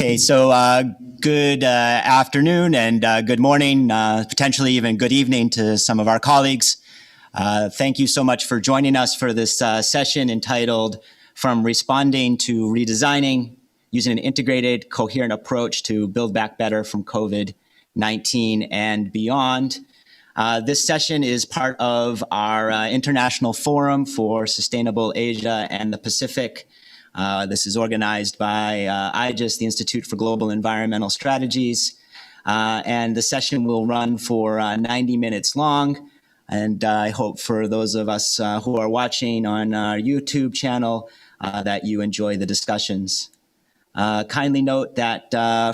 Okay, so good afternoon and good morning, potentially even good evening to some of our colleagues. Thank you so much for joining us for this session entitled From Responding to Redesigning, Using an Integrated, Coherent Approach to Build Back Better from COVID-19 and Beyond. This session is part of our International Forum for Sustainable Asia and the Pacific. This is organized by IGES, the Institute for Global Environmental Strategies, and the session will run for 90 minutes long. And I hope for those of us who are watching on our YouTube channel that you enjoy the discussions. Kindly note that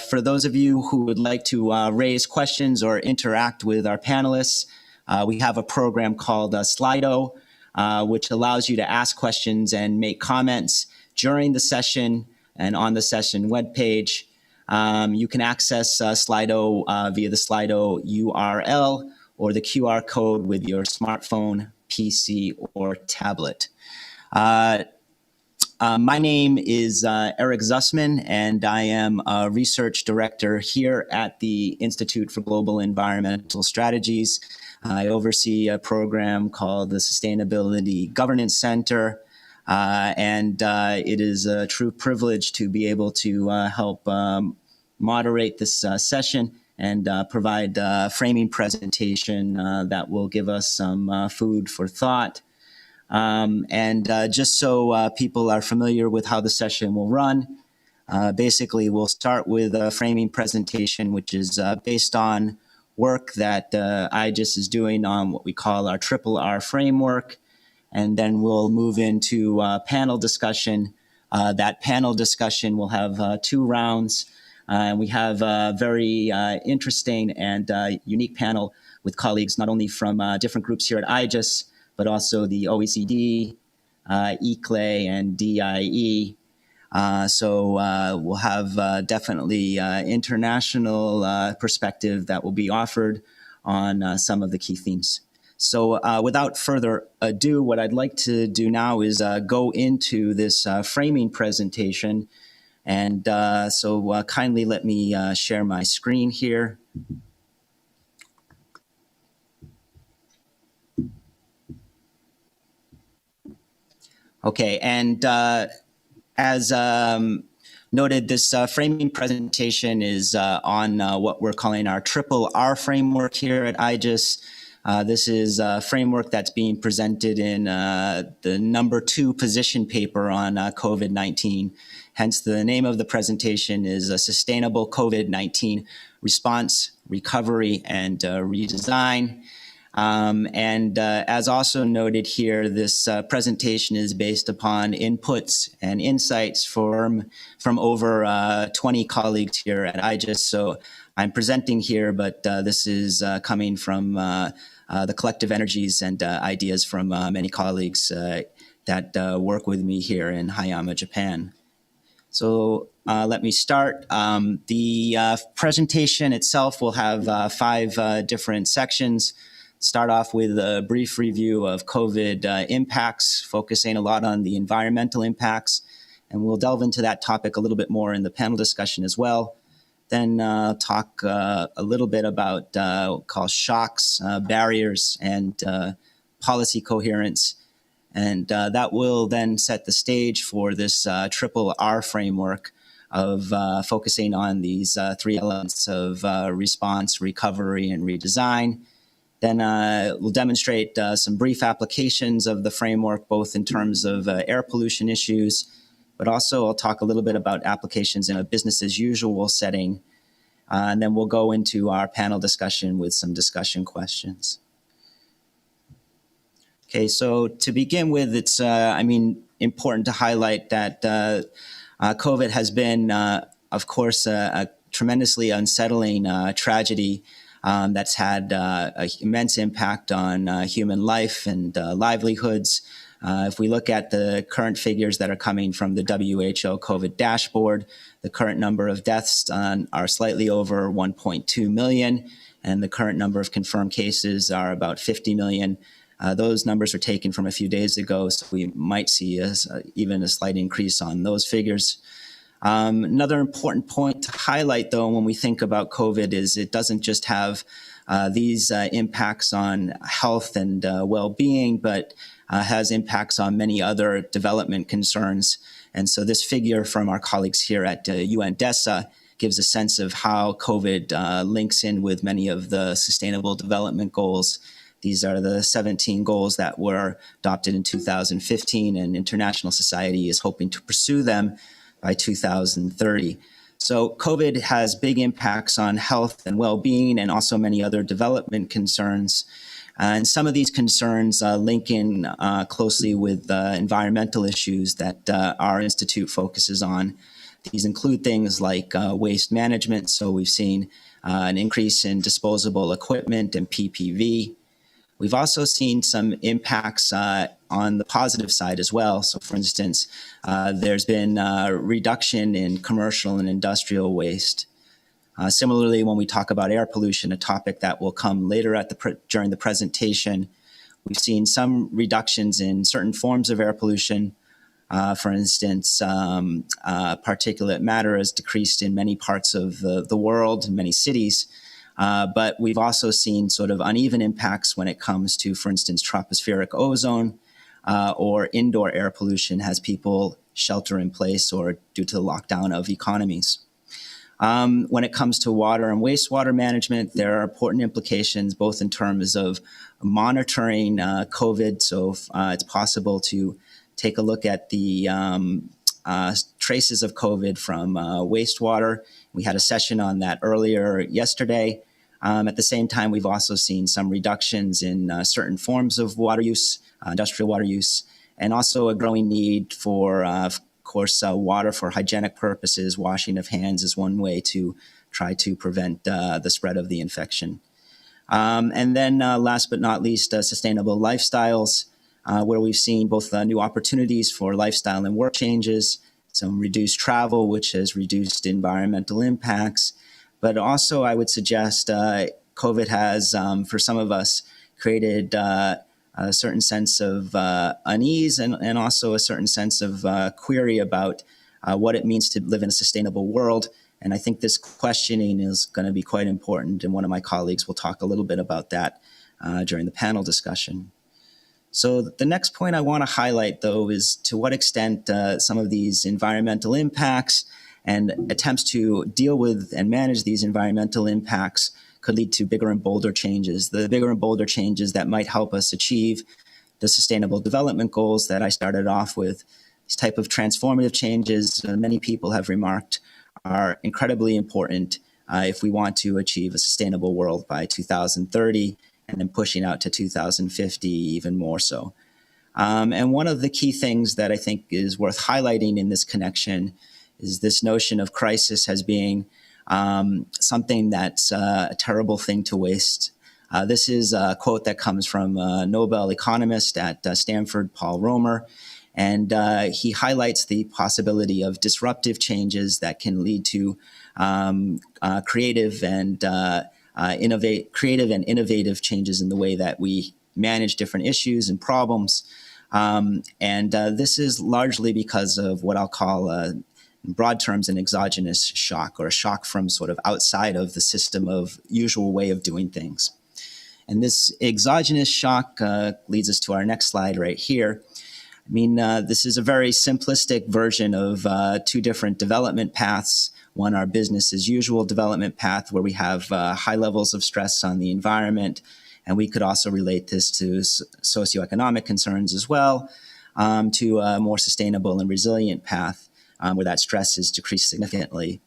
for those of you who would like to raise questions or interact with our panelists, we have a program called Slido, which allows you to ask questions and make comments during the session and on the session webpage. You can access Slido via the Slido URL or the QR code with your smartphone, PC, or tablet. My name is Eric Zusman, and I am a research director here at the Institute for Global Environmental Strategies. I oversee a program called the Sustainability Governance Center, and it is a true privilege to be able to help moderate this session and provide a framing presentation that will give us some food for thought. Just so people are familiar with how the session will run, basically we'll start with a framing presentation, which is based on work that IGES is doing on what we call our R framework. And then we'll move into panel discussion. That panel discussion will have 2 rounds. We have a very interesting and unique panel with colleagues not only from different groups here at IGES, but also the OECD, ICLE, and DIE. So we'll have definitely international perspective that will be offered on some of the key themes. So without further ado, what I'd like to do now is go into this framing presentation. And so kindly let me share my screen here. Okay, and as noted, this framing presentation is on what we're calling our R framework here at IGES. This is a framework that's being presented in the number 2 position paper on COVID-19. Hence, the name of the presentation is a Sustainable COVID-19 Response, Recovery, and Redesign. As also noted here, this presentation is based upon inputs and insights from over 20 colleagues here at IGES. So I'm presenting here, but this is coming from the collective energies and ideas from many colleagues that work with me here in Hayama, Japan. So let me start. The presentation itself will have 5 different sections. Start off with a brief review of COVID impacts, focusing a lot on the environmental impacts. And we'll delve into that topic a little bit more in the panel discussion as well. Then talk a little bit about what we call shocks, barriers, and policy coherence. And that will then set the stage for this R framework of focusing on these 3 elements of response, recovery, and redesign. Then we'll demonstrate some brief applications of the framework, both in terms of air pollution issues, but also I'll talk a little bit about applications in a business as usual setting. And then we'll go into our panel discussion with some discussion questions. Okay, so to begin with, it's, important to highlight that COVID has been, of course, a tremendously unsettling tragedy that's had an immense impact on human life and livelihoods. If we look at the current figures that are coming from the WHO COVID dashboard, the current number of deaths are slightly over 1.2 million, and the current number of confirmed cases are about 50 million. Those numbers are taken from a few days ago, so we might see even a slight increase on those figures. Another important point to highlight, though, when we think about COVID is it doesn't just have these impacts on health and well-being, but has impacts on many other development concerns. And so this figure from our colleagues here at UNDESA gives a sense of how COVID links in with many of the Sustainable Development Goals. These are the 17 goals that were adopted in 2015, and international society is hoping to pursue them by 2030. So COVID has big impacts on health and well-being and also many other development concerns. And some of these concerns link in closely with environmental issues that our institute focuses on. These include things like waste management. So we've seen an increase in disposable equipment and PPV. We've also seen some impacts on the positive side as well. So for instance, there's been a reduction in commercial and industrial waste. Similarly, when we talk about air pollution, a topic that will come later during the presentation, we've seen some reductions in certain forms of air pollution. For instance, particulate matter has decreased in many parts of the world, in many cities. But we've also seen sort of uneven impacts when it comes to, for instance, tropospheric ozone or indoor air pollution as people shelter in place or due to the lockdown of economies. When it comes to water and wastewater management, there are important implications both in terms of monitoring COVID. So it's possible to take a look at the traces of COVID from wastewater. We had a session on that earlier yesterday. At the same time, we've also seen some reductions in certain forms of water use, industrial water use, and also a growing need for, of course, water for hygienic purposes. Washing of hands is one way to try to prevent the spread of the infection. And then last but not least, sustainable lifestyles, where we've seen both new opportunities for lifestyle and work changes, some reduced travel, which has reduced environmental impacts. But also, I would suggest COVID has, for some of us, created a certain sense of unease and also a certain sense of query about what it means to live in a sustainable world. And I think this questioning is going to be quite important. And one of my colleagues will talk a little bit about that during the panel discussion. So the next point I want to highlight, though, is to what extent some of these environmental impacts and attempts to deal with and manage these environmental impacts could lead to bigger and bolder changes. The bigger and bolder changes that might help us achieve the Sustainable Development Goals that I started off with. These type of transformative changes, many people have remarked, are incredibly important if we want to achieve a sustainable world by 2030 and then pushing out to 2050 even more so. And one of the key things that I think is worth highlighting in this connection is this notion of crisis as being something that's a terrible thing to waste. This is a quote that comes from a Nobel economist at Stanford, Paul Romer, and he highlights the possibility of disruptive changes that can lead to creative and innovative changes in the way that we manage different issues and problems. This is largely because of what I'll call in broad terms, an exogenous shock, or a shock from sort of outside of the system of usual way of doing things. And this exogenous shock leads us to our next slide right here. I mean, this is a very simplistic version of two different development paths. One, our business as usual development path, where we have high levels of stress on the environment. And we could also relate this to socioeconomic concerns as well, to a more sustainable and resilient path, where that stress is decreased significantly.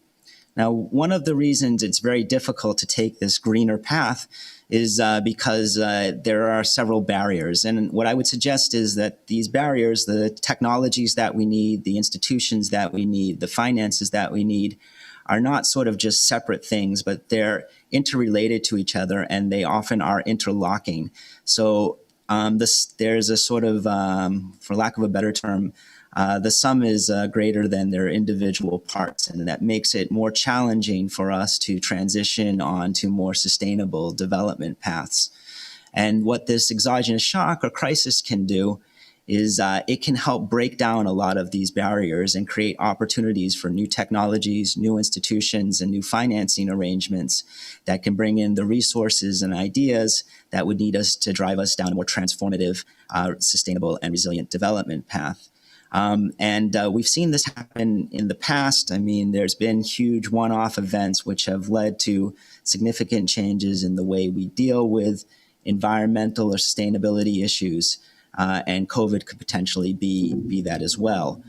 Now, one of the reasons it's very difficult to take this greener path is because there are several barriers. And what I would suggest is that these barriers, the technologies that we need, the institutions that we need, the finances that we need, are not sort of just separate things, but they're interrelated to each other, and they often are interlocking. So there's a sort of, for lack of a better term, the sum is greater than their individual parts, and that makes it more challenging for us to transition on to more sustainable development paths. And what this exogenous shock or crisis can do is it can help break down a lot of these barriers and create opportunities for new technologies, new institutions, and new financing arrangements that can bring in the resources and ideas that would need us to drive us down a more transformative, sustainable, and resilient development path. We've seen this happen in the past. I mean, there's been huge one-off events which have led to significant changes in the way we deal with environmental or sustainability issues. And COVID could potentially be that as well.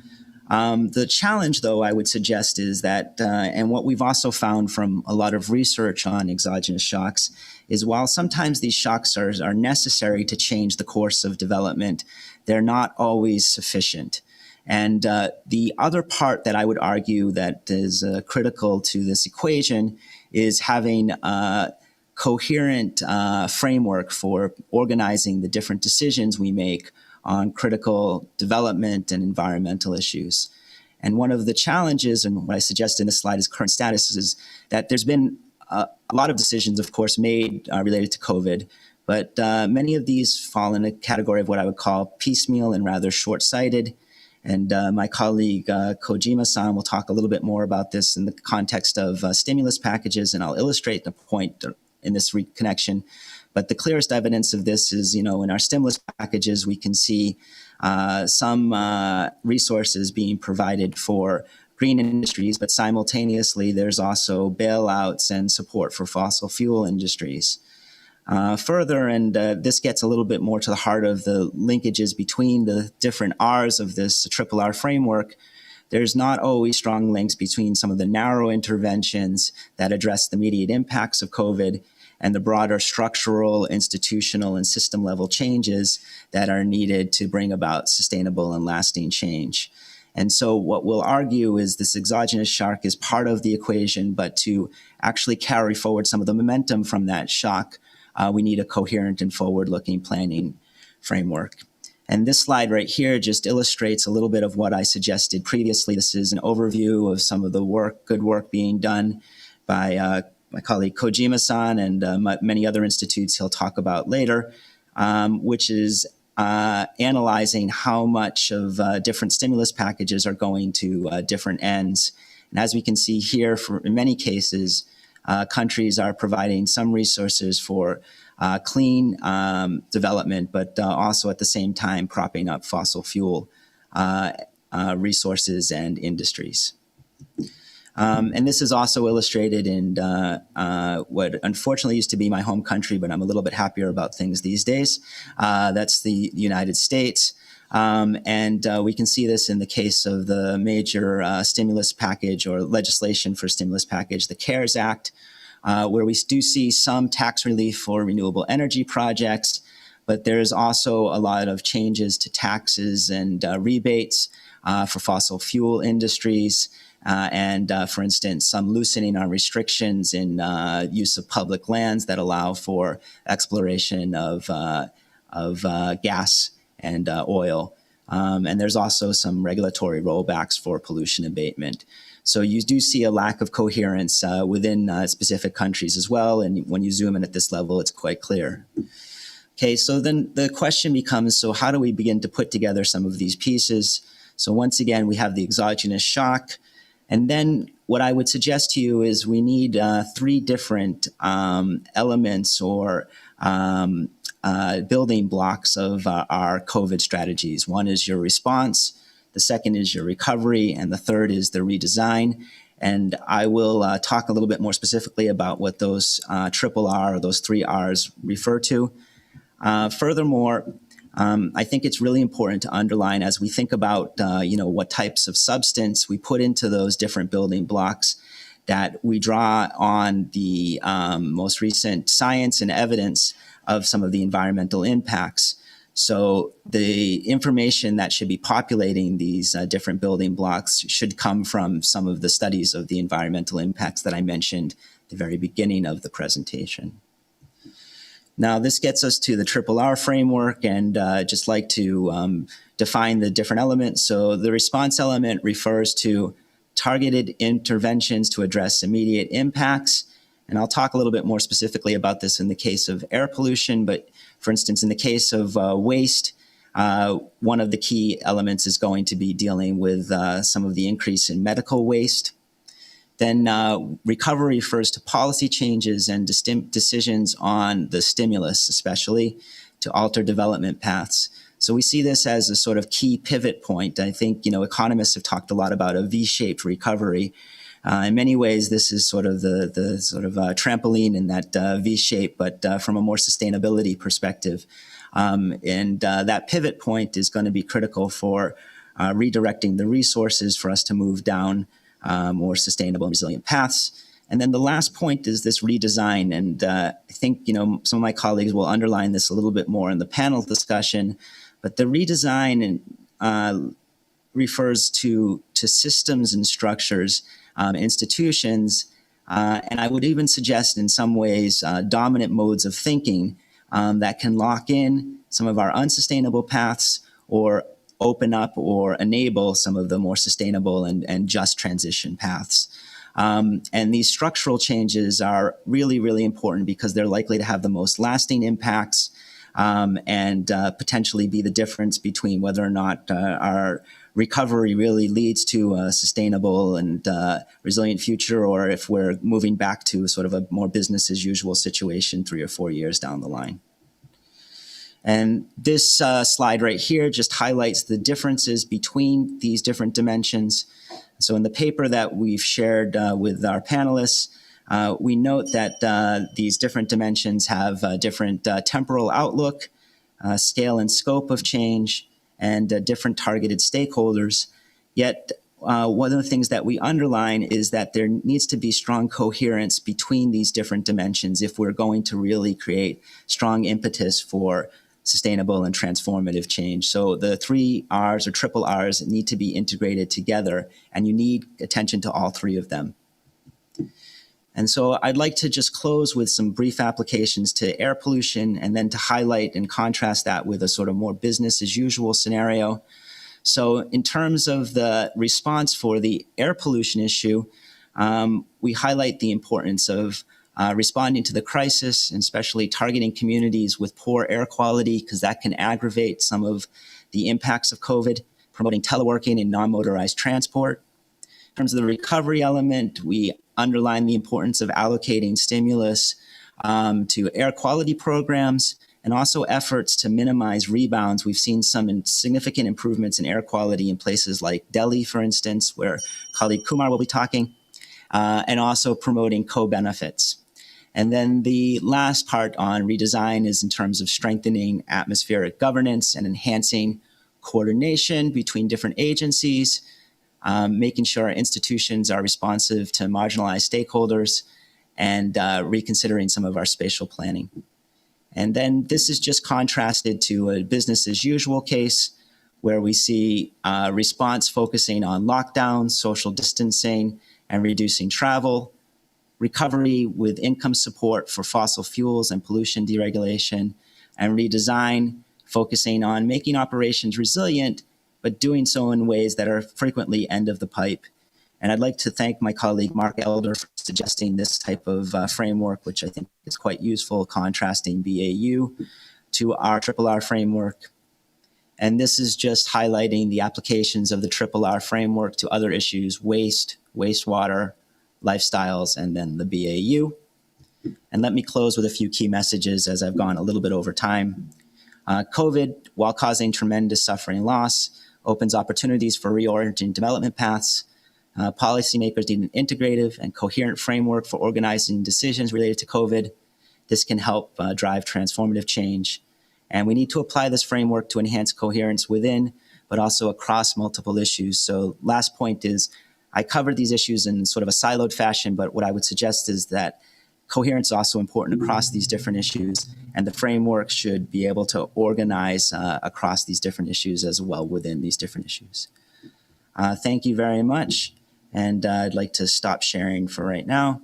The challenge, though, I would suggest is that, and what we've also found from a lot of research on exogenous shocks, is while sometimes these shocks are necessary to change the course of development, they're not always sufficient. And the other part that I would argue that is critical to this equation is having coherent framework for organizing the different decisions we make on critical development and environmental issues. And one of the challenges, and what I suggest in this slide is current status, is that there's been a lot of decisions, of course, made related to COVID, but many of these fall in a category of what I would call piecemeal and rather short-sighted. And my colleague Kojima-san will talk a little bit more about this in the context of stimulus packages, and I'll illustrate the point in this reconnection. But the clearest evidence of this is, in our stimulus packages, we can see some resources being provided for green industries, but simultaneously there's also bailouts and support for fossil fuel industries. Further, and this gets a little bit more to the heart of the linkages between the different R's of this triple R framework, there's not always strong links between some of the narrow interventions that address the immediate impacts of COVID and the broader structural, institutional, and system level changes that are needed to bring about sustainable and lasting change. And so what we'll argue is this exogenous shock is part of the equation, but to actually carry forward some of the momentum from that shock, we need a coherent and forward-looking planning framework. And this slide right here just illustrates a little bit of what I suggested previously. This is an overview of some of the good work being done by my colleague Kojima-san and many other institutes he'll talk about later, which is analyzing how much of different stimulus packages are going to different ends. And as we can see here, in many cases, countries are providing some resources for clean development, but also at the same time propping up fossil fuel resources and industries. And this is also illustrated in what unfortunately used to be my home country, but I'm a little bit happier about things these days. That's the United States. And we can see this in the case of the major stimulus package or legislation for stimulus package, the CARES Act, where we do see some tax relief for renewable energy projects, but there's also a lot of changes to taxes and rebates for fossil fuel industries. And for instance, some loosening on restrictions in use of public lands that allow for exploration of gas and oil. And there's also some regulatory rollbacks for pollution abatement. So you do see a lack of coherence within specific countries as well. And when you zoom in at this level, it's quite clear. Okay, so then the question becomes, so how do we begin to put together some of these pieces? So once again, we have the exogenous shock. And then what I would suggest to you is we need three different elements or building blocks of our COVID strategies. One is your response, the second is your recovery, and the third is the redesign. And I will talk a little bit more specifically about what those triple R or those three R's refer to. Furthermore, I think it's really important to underline as we think about, what types of substance we put into those different building blocks, that we draw on the most recent science and evidence of some of the environmental impacts. So the information that should be populating these different building blocks should come from some of the studies of the environmental impacts that I mentioned at the very beginning of the presentation. Now, this gets us to the triple R framework, and just like to define the different elements. So the response element refers to targeted interventions to address immediate impacts. And I'll talk a little bit more specifically about this in the case of air pollution. But for instance, in the case of waste, One of the key elements is going to be dealing with some of the increase in medical waste. Then recovery refers to policy changes and decisions on the stimulus, especially to alter development paths. So we see this as a sort of key pivot point. I think, economists have talked a lot about a V-shaped recovery. In many ways, this is sort of the sort of trampoline in that V shape, but from a more sustainability perspective. And that pivot point is going to be critical for redirecting the resources for us to move down more sustainable and resilient paths. And then the last point is this redesign. And I think, some of my colleagues will underline this a little bit more in the panel discussion, but the redesign refers to systems and structures, institutions, and I would even suggest in some ways dominant modes of thinking that can lock in some of our unsustainable paths or open up or enable some of the more sustainable and just transition paths. And these structural changes are really, really important because they're likely to have the most lasting impacts and potentially be the difference between whether or not our recovery really leads to a sustainable and resilient future, or if we're moving back to sort of a more business as usual situation 3 or 4 years down the line. And this slide right here just highlights the differences between these different dimensions. So in the paper that we've shared with our panelists, we note that these different dimensions have different temporal outlook, scale and scope of change, and different targeted stakeholders. Yet one of the things that we underline is that there needs to be strong coherence between these different dimensions if we're going to really create strong impetus for sustainable and transformative change. So the 3 R's or triple R's need to be integrated together, and you need attention to all 3 of them. And so I'd like to just close with some brief applications to air pollution and then to highlight and contrast that with a sort of more business as usual scenario. So in terms of the response for the air pollution issue, we highlight the importance of responding to the crisis, and especially targeting communities with poor air quality, because that can aggravate some of the impacts of COVID, promoting teleworking and non-motorized transport. In terms of the recovery element, we underline the importance of allocating stimulus to air quality programs and also efforts to minimize rebounds. We've seen some significant improvements in air quality in places like Delhi, for instance, where colleague Kumar will be talking, and also promoting co-benefits. And then the last part on redesign is in terms of strengthening atmospheric governance and enhancing coordination between different agencies, making sure our institutions are responsive to marginalized stakeholders, and reconsidering some of our spatial planning. And then this is just contrasted to a business as usual case where we see response focusing on lockdowns, social distancing, and reducing travel, recovery with income support for fossil fuels and pollution deregulation, and redesign focusing on making operations resilient, but doing so in ways that are frequently end of the pipe. And I'd like to thank my colleague Mark Elder for suggesting this type of framework, which I think is quite useful, contrasting BAU to our triple R framework. And this is just highlighting the applications of the triple R framework to other issues: waste, wastewater, lifestyles, and then the BAU. And let me close with a few key messages as I've gone a little bit over time. COVID, while causing tremendous suffering and loss, opens opportunities for reorienting development paths. Policymakers need an integrative and coherent framework for organizing decisions related to COVID. This can help drive transformative change. And we need to apply this framework to enhance coherence within, but also across multiple issues. So last point is, I covered these issues in sort of a siloed fashion, but what I would suggest is that coherence is also important across these different issues, and the framework should be able to organize across these different issues as well within these different issues. Thank you very much, and I'd like to stop sharing for right now,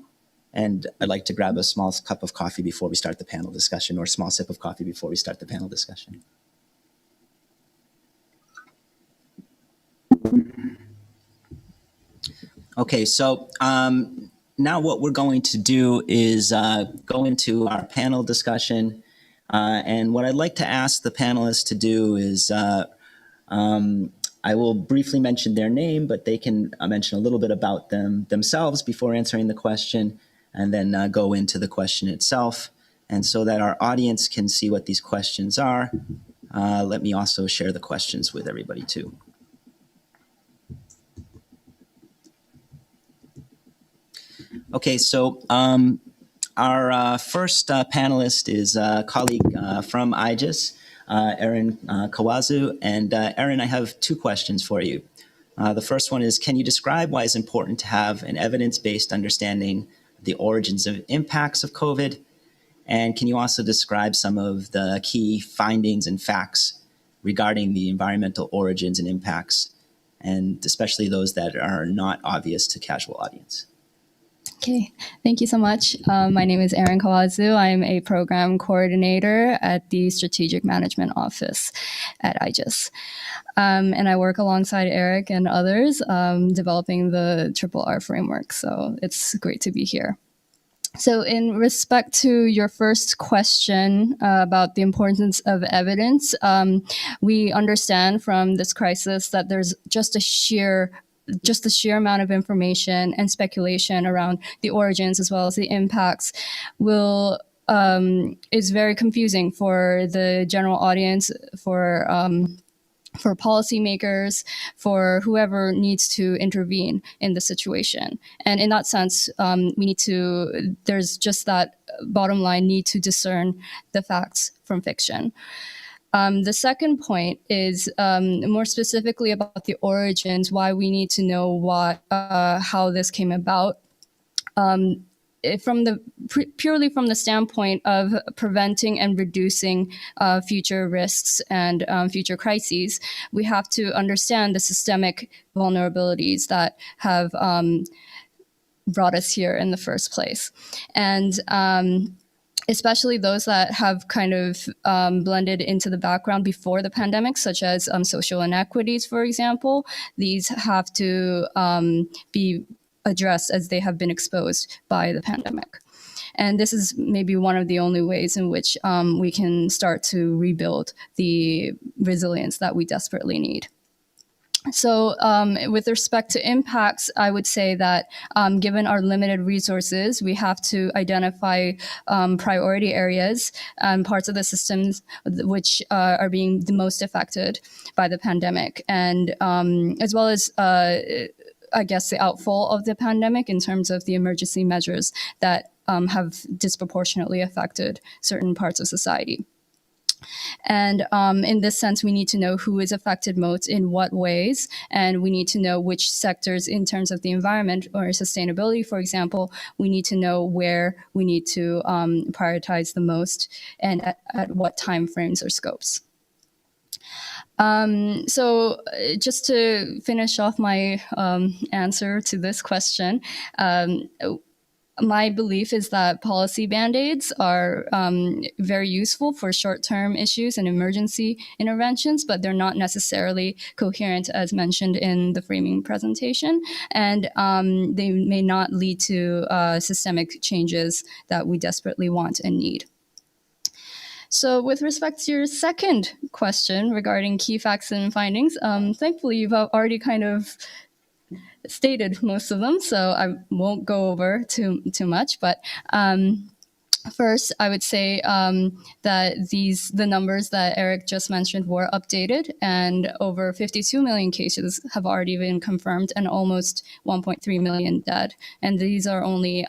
and I'd like to grab a small cup of coffee before we start the panel discussion, or a small sip of coffee before we start the panel discussion. Okay, so now what we're going to do is go into our panel discussion. And what I'd like to ask the panelists to do is I will briefly mention their name, but they can mention a little bit about themselves before answering the question, and then go into the question itself. And so that our audience can see what these questions are, let me also share the questions with everybody too. Okay, so our first panelist is a colleague from IGES, Erin Kawazu. And Erin, I have two questions for you. The first one is, can you describe why it's important to have an evidence-based understanding of the origins of impacts of COVID? And can you also describe some of the key findings and facts regarding the environmental origins and impacts, and especially those that are not obvious to casual audience? Okay, thank you so much. My name is Erin Kawazu. I'm a program coordinator at the Strategic Management Office at IGES. And I work alongside Eric and others developing the R framework. So it's great to be here. So in respect to your first question about the importance of evidence, we understand from this crisis that there's just a sheer amount of information and speculation around the origins as well as the impacts is very confusing for the general audience, for policymakers, for whoever needs to intervene in the situation. And in that sense, there's just that bottom line need to discern the facts from fiction. The second point is more specifically about the origins, why we need to know how this came about. Purely from the standpoint of preventing and reducing future risks and future crises, we have to understand the systemic vulnerabilities that have brought us here in the first place. And especially those that have kind of blended into the background before the pandemic, such as social inequities, for example. These have to be addressed as they have been exposed by the pandemic. And this is maybe one of the only ways in which we can start to rebuild the resilience that we desperately need. So with respect to impacts, I would say that given our limited resources, we have to identify priority areas and parts of the systems which are being the most affected by the pandemic, and as well as I guess the outfall of the pandemic in terms of the emergency measures that have disproportionately affected certain parts of society. And in this sense, we need to know who is affected most in what ways, and we need to know which sectors in terms of the environment or sustainability, for example, we need to know where we need to prioritize the most and at what timeframes or scopes. So just to finish off my answer to this question, my belief is that policy band-aids are very useful for short-term issues and emergency interventions, but they're not necessarily coherent as mentioned in the framing presentation. And they may not lead to systemic changes that we desperately want and need. So with respect to your second question regarding key facts and findings, thankfully you've already kind of stated most of them, so I won't go over too much. But first, I would say that the numbers that Eric just mentioned were updated, and over 52 million cases have already been confirmed and almost 1.3 million dead. And these are only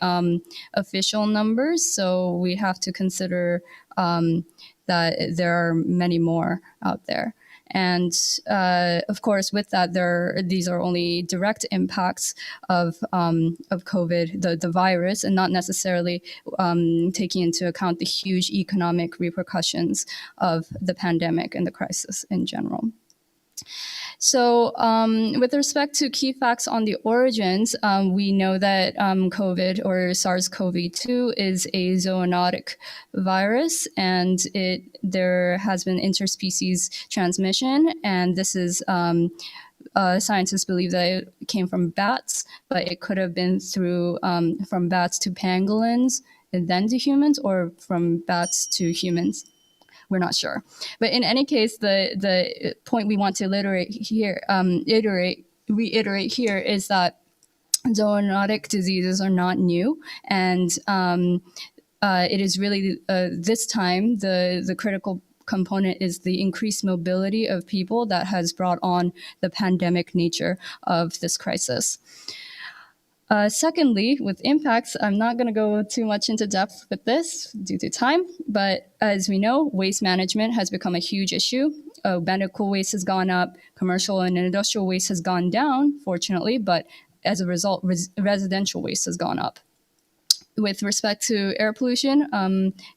official numbers, so we have to consider that there are many more out there. And of course, with that, these are only direct impacts of COVID, the virus, and not necessarily taking into account the huge economic repercussions of the pandemic and the crisis in general. So with respect to key facts on the origins, we know that COVID or SARS-CoV-2 is a zoonotic virus, and there has been interspecies transmission, and this is scientists believe that it came from bats, but it could have been through from bats to pangolins and then to humans, or from bats to humans we're not sure. But in any case, the point we want to reiterate here is that zoonotic diseases are not new, and it is really this time the critical component is the increased mobility of people that has brought on the pandemic nature of this crisis. Secondly, with impacts, I'm not going to go too much into depth with this due to time, but as we know, waste management has become a huge issue. Medical waste has gone up, commercial and industrial waste has gone down, fortunately, but as a result, residential waste has gone up. With respect to air pollution,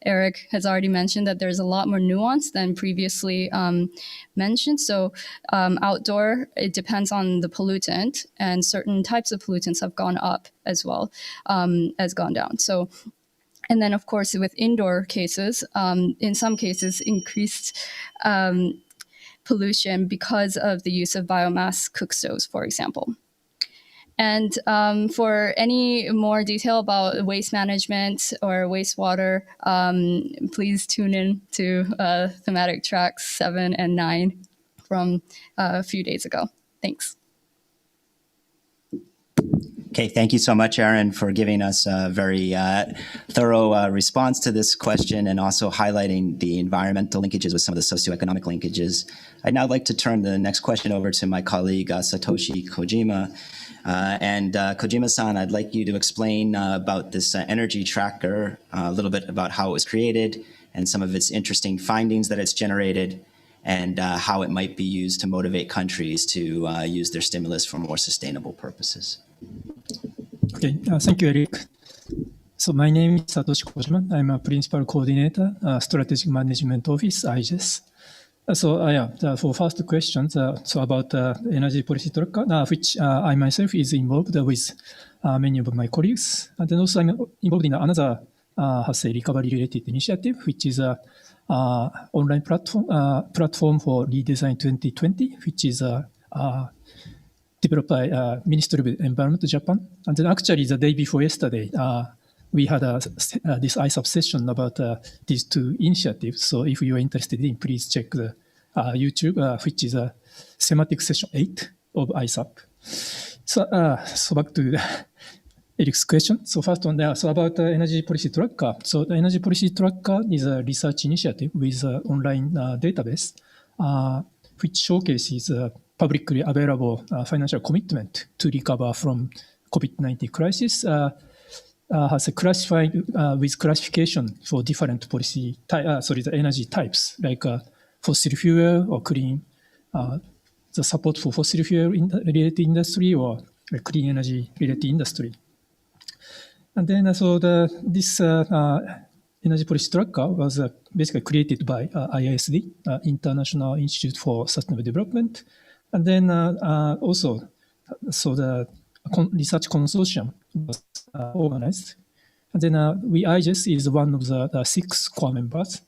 Eric has already mentioned that there's a lot more nuance than previously mentioned. So outdoor, it depends on the pollutant, and certain types of pollutants have gone up as well as gone down. So, and then of course with indoor cases, in some cases increased pollution because of the use of biomass cook stoves, for example. And for any more detail about waste management or wastewater, please tune in to thematic tracks 7 and 9 from a few days ago. Thanks. Okay, thank you so much, Erin, for giving us a very thorough response to this question and also highlighting the environmental linkages with some of the socioeconomic linkages. I'd now like to turn the next question over to my colleague, Satoshi Kojima. Kojima-san, I'd like you to explain about this energy tracker, a little bit about how it was created and some of its interesting findings that it's generated, and how it might be used to motivate countries to use their stimulus for more sustainable purposes. Okay, thank you, Eric. So my name is Satoshi Kojima. I'm a Principal Coordinator, Strategic Management Office, IGES. For first question, so about energy policy tracker, which I myself is involved with many of my colleagues. And then also I'm involved in another recovery-related initiative, which is a online platform for Redesign 2020, which is developed by Ministry of Environment Japan. And then actually the day before yesterday, we had this ISAP session about these two initiatives. So if you are interested in, please check the YouTube, which is a thematic session 8 of ISAP. So back to Eric's question. So first one, so about energy policy tracker. So the energy policy tracker is a research initiative with an online database, which showcases publicly available financial commitment to recover from COVID-19 crisis. Has a classified with classification for different policy the energy types, like fossil fuel or clean, the support for fossil fuel related industry or clean energy related industry. And then this energy policy tracker was basically created by IISD, International Institute for Sustainable Development, and then also the research consortium was organized. And then IGES is one of the 6 core members.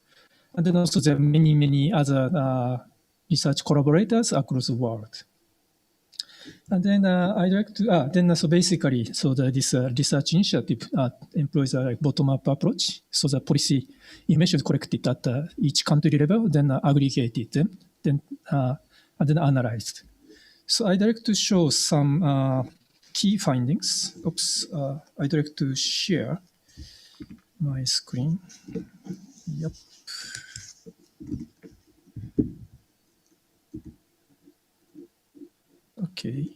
And then also there are many other research collaborators across the world. And then I'd like to, so basically, this research initiative employs a bottom-up approach. So the policy information is collected at each country level, then aggregated them, and then analyzed. So I'd like to show some key findings. I'd like to share my screen. Yep. Okay.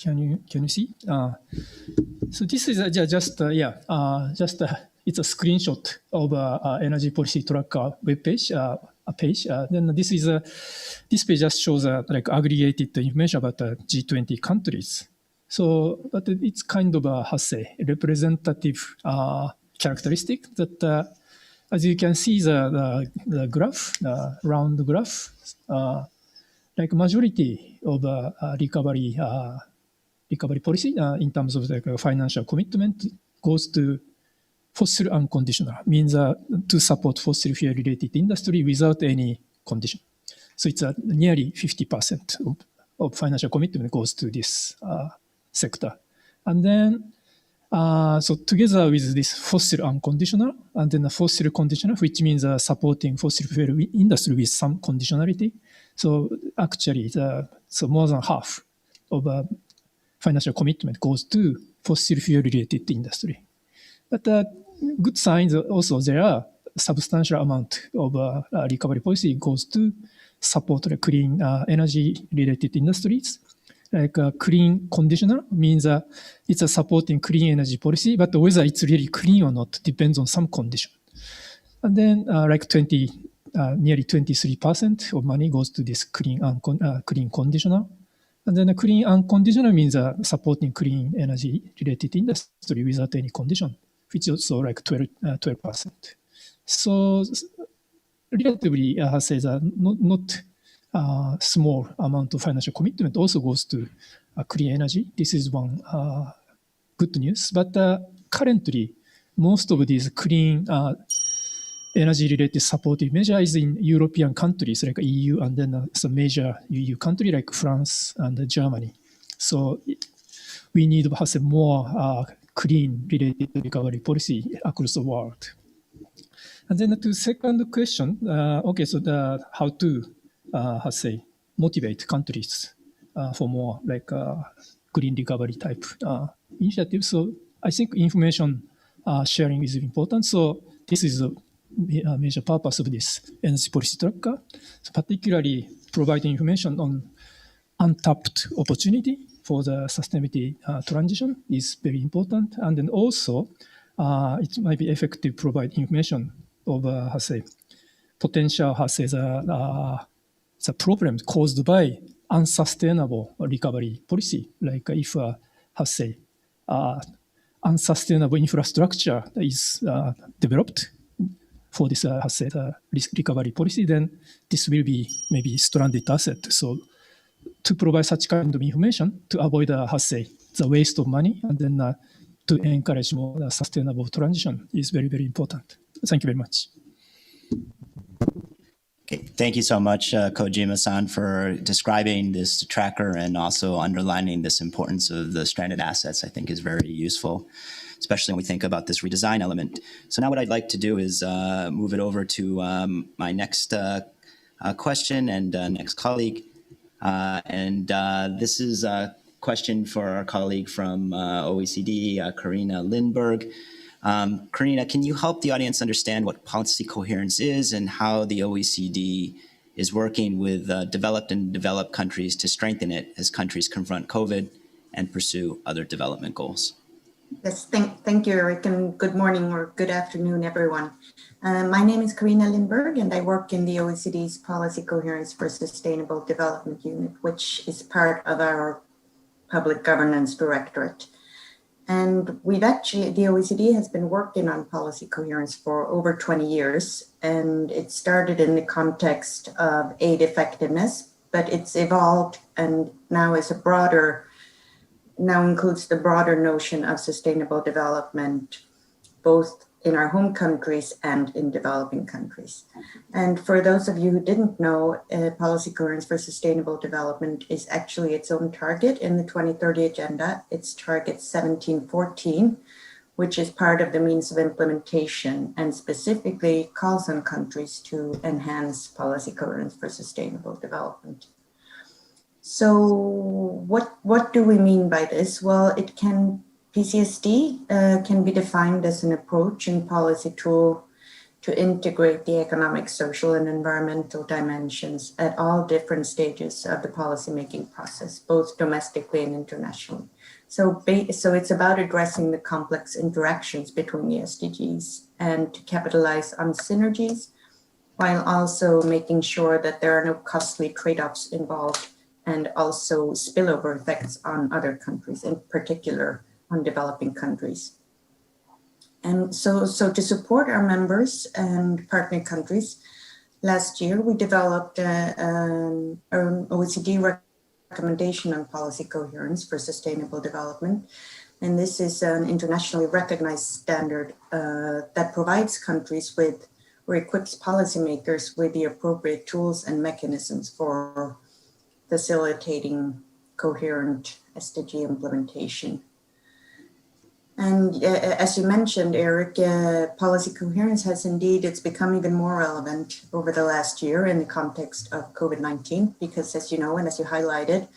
Can you see? So this is it's a screenshot of energy policy tracker web page. Then this page just shows like aggregated information about G20 countries. So, but it's kind of a representative characteristic that, as you can see, the graph, the round graph, like majority of recovery policy in terms of the financial commitment goes to fossil unconditional, means to support fossil fuel related industry without any condition. So it's nearly 50% of financial commitment goes to this sector. And then So together with this fossil unconditional and then the fossil conditional, which means supporting fossil fuel industry with some conditionality. So actually, so more than half of financial commitment goes to fossil fuel related industry. But good signs also there are substantial amount of recovery policy goes to support the clean energy related industries. Like clean conditional means it's a supporting clean energy policy, but whether it's really clean or not depends on some condition. And then like nearly 23% of money goes to this clean conditional. And then the clean unconditional means supporting clean energy related industry without any condition, which is also like 12%. So relatively, says not small amount of financial commitment also goes to clean energy. This is one good news. But currently, most of these clean energy-related supportive measures in European countries like EU and then some major EU country like France and Germany. So we need to have a more clean-related recovery policy across the world. And then to second question, okay, so how to motivate countries for more like green recovery type initiatives. So I think information sharing is important. So this is a major purpose of this energy policy tracker. So particularly providing information on untapped opportunity for the sustainability transition is very important. And then also it might be effective to provide information of potential the problems caused by unsustainable recovery policy, like if unsustainable infrastructure is developed for this recovery policy, then this will be maybe stranded asset. So to provide such kind of information to avoid the waste of money and then to encourage more sustainable transition is very, very important. Thank you very much. Okay, thank you so much, Kojima-san, for describing this tracker and also underlining this importance of the stranded assets. I think is very useful, especially when we think about this redesign element. So now what I'd like to do is move it over to my next question and next colleague. This is a question for our colleague from OECD, Carina Lindberg. Carina, can you help the audience understand what policy coherence is and how the OECD is working with developed and developed countries to strengthen it as countries confront COVID and pursue other development goals? Yes, thank you, Eric, and good morning or good afternoon, everyone. My name is Carina Lindberg, and I work in the OECD's Policy Coherence for Sustainable Development Unit, which is part of our Public Governance Directorate. And the OECD has been working on policy coherence for over 20 years, and it started in the context of aid effectiveness, but it's evolved and now includes the broader notion of sustainable development, both in our home countries and in developing countries. And for those of you who didn't know, policy coherence for sustainable development is actually its own target in the 2030 agenda. It's target 1714, which is part of the means of implementation and specifically calls on countries to enhance policy coherence for sustainable development. So what do we mean by this? Well, PCSD can be defined as an approach and policy tool to integrate the economic, social, and environmental dimensions at all different stages of the policymaking process, both domestically and internationally. So it's about addressing the complex interactions between the SDGs and to capitalize on synergies, while also making sure that there are no costly trade-offs involved and also spillover effects on other countries, in particular on developing countries. And so to support our members and partner countries, last year we developed an OECD recommendation on policy coherence for sustainable development. And this is an internationally recognized standard that provides countries with, or equips policymakers with the appropriate tools and mechanisms for facilitating coherent SDG implementation. And as you mentioned, Eric, policy coherence has indeed, it's become even more relevant over the last year in the context of COVID-19, because as you know, and as you highlighted,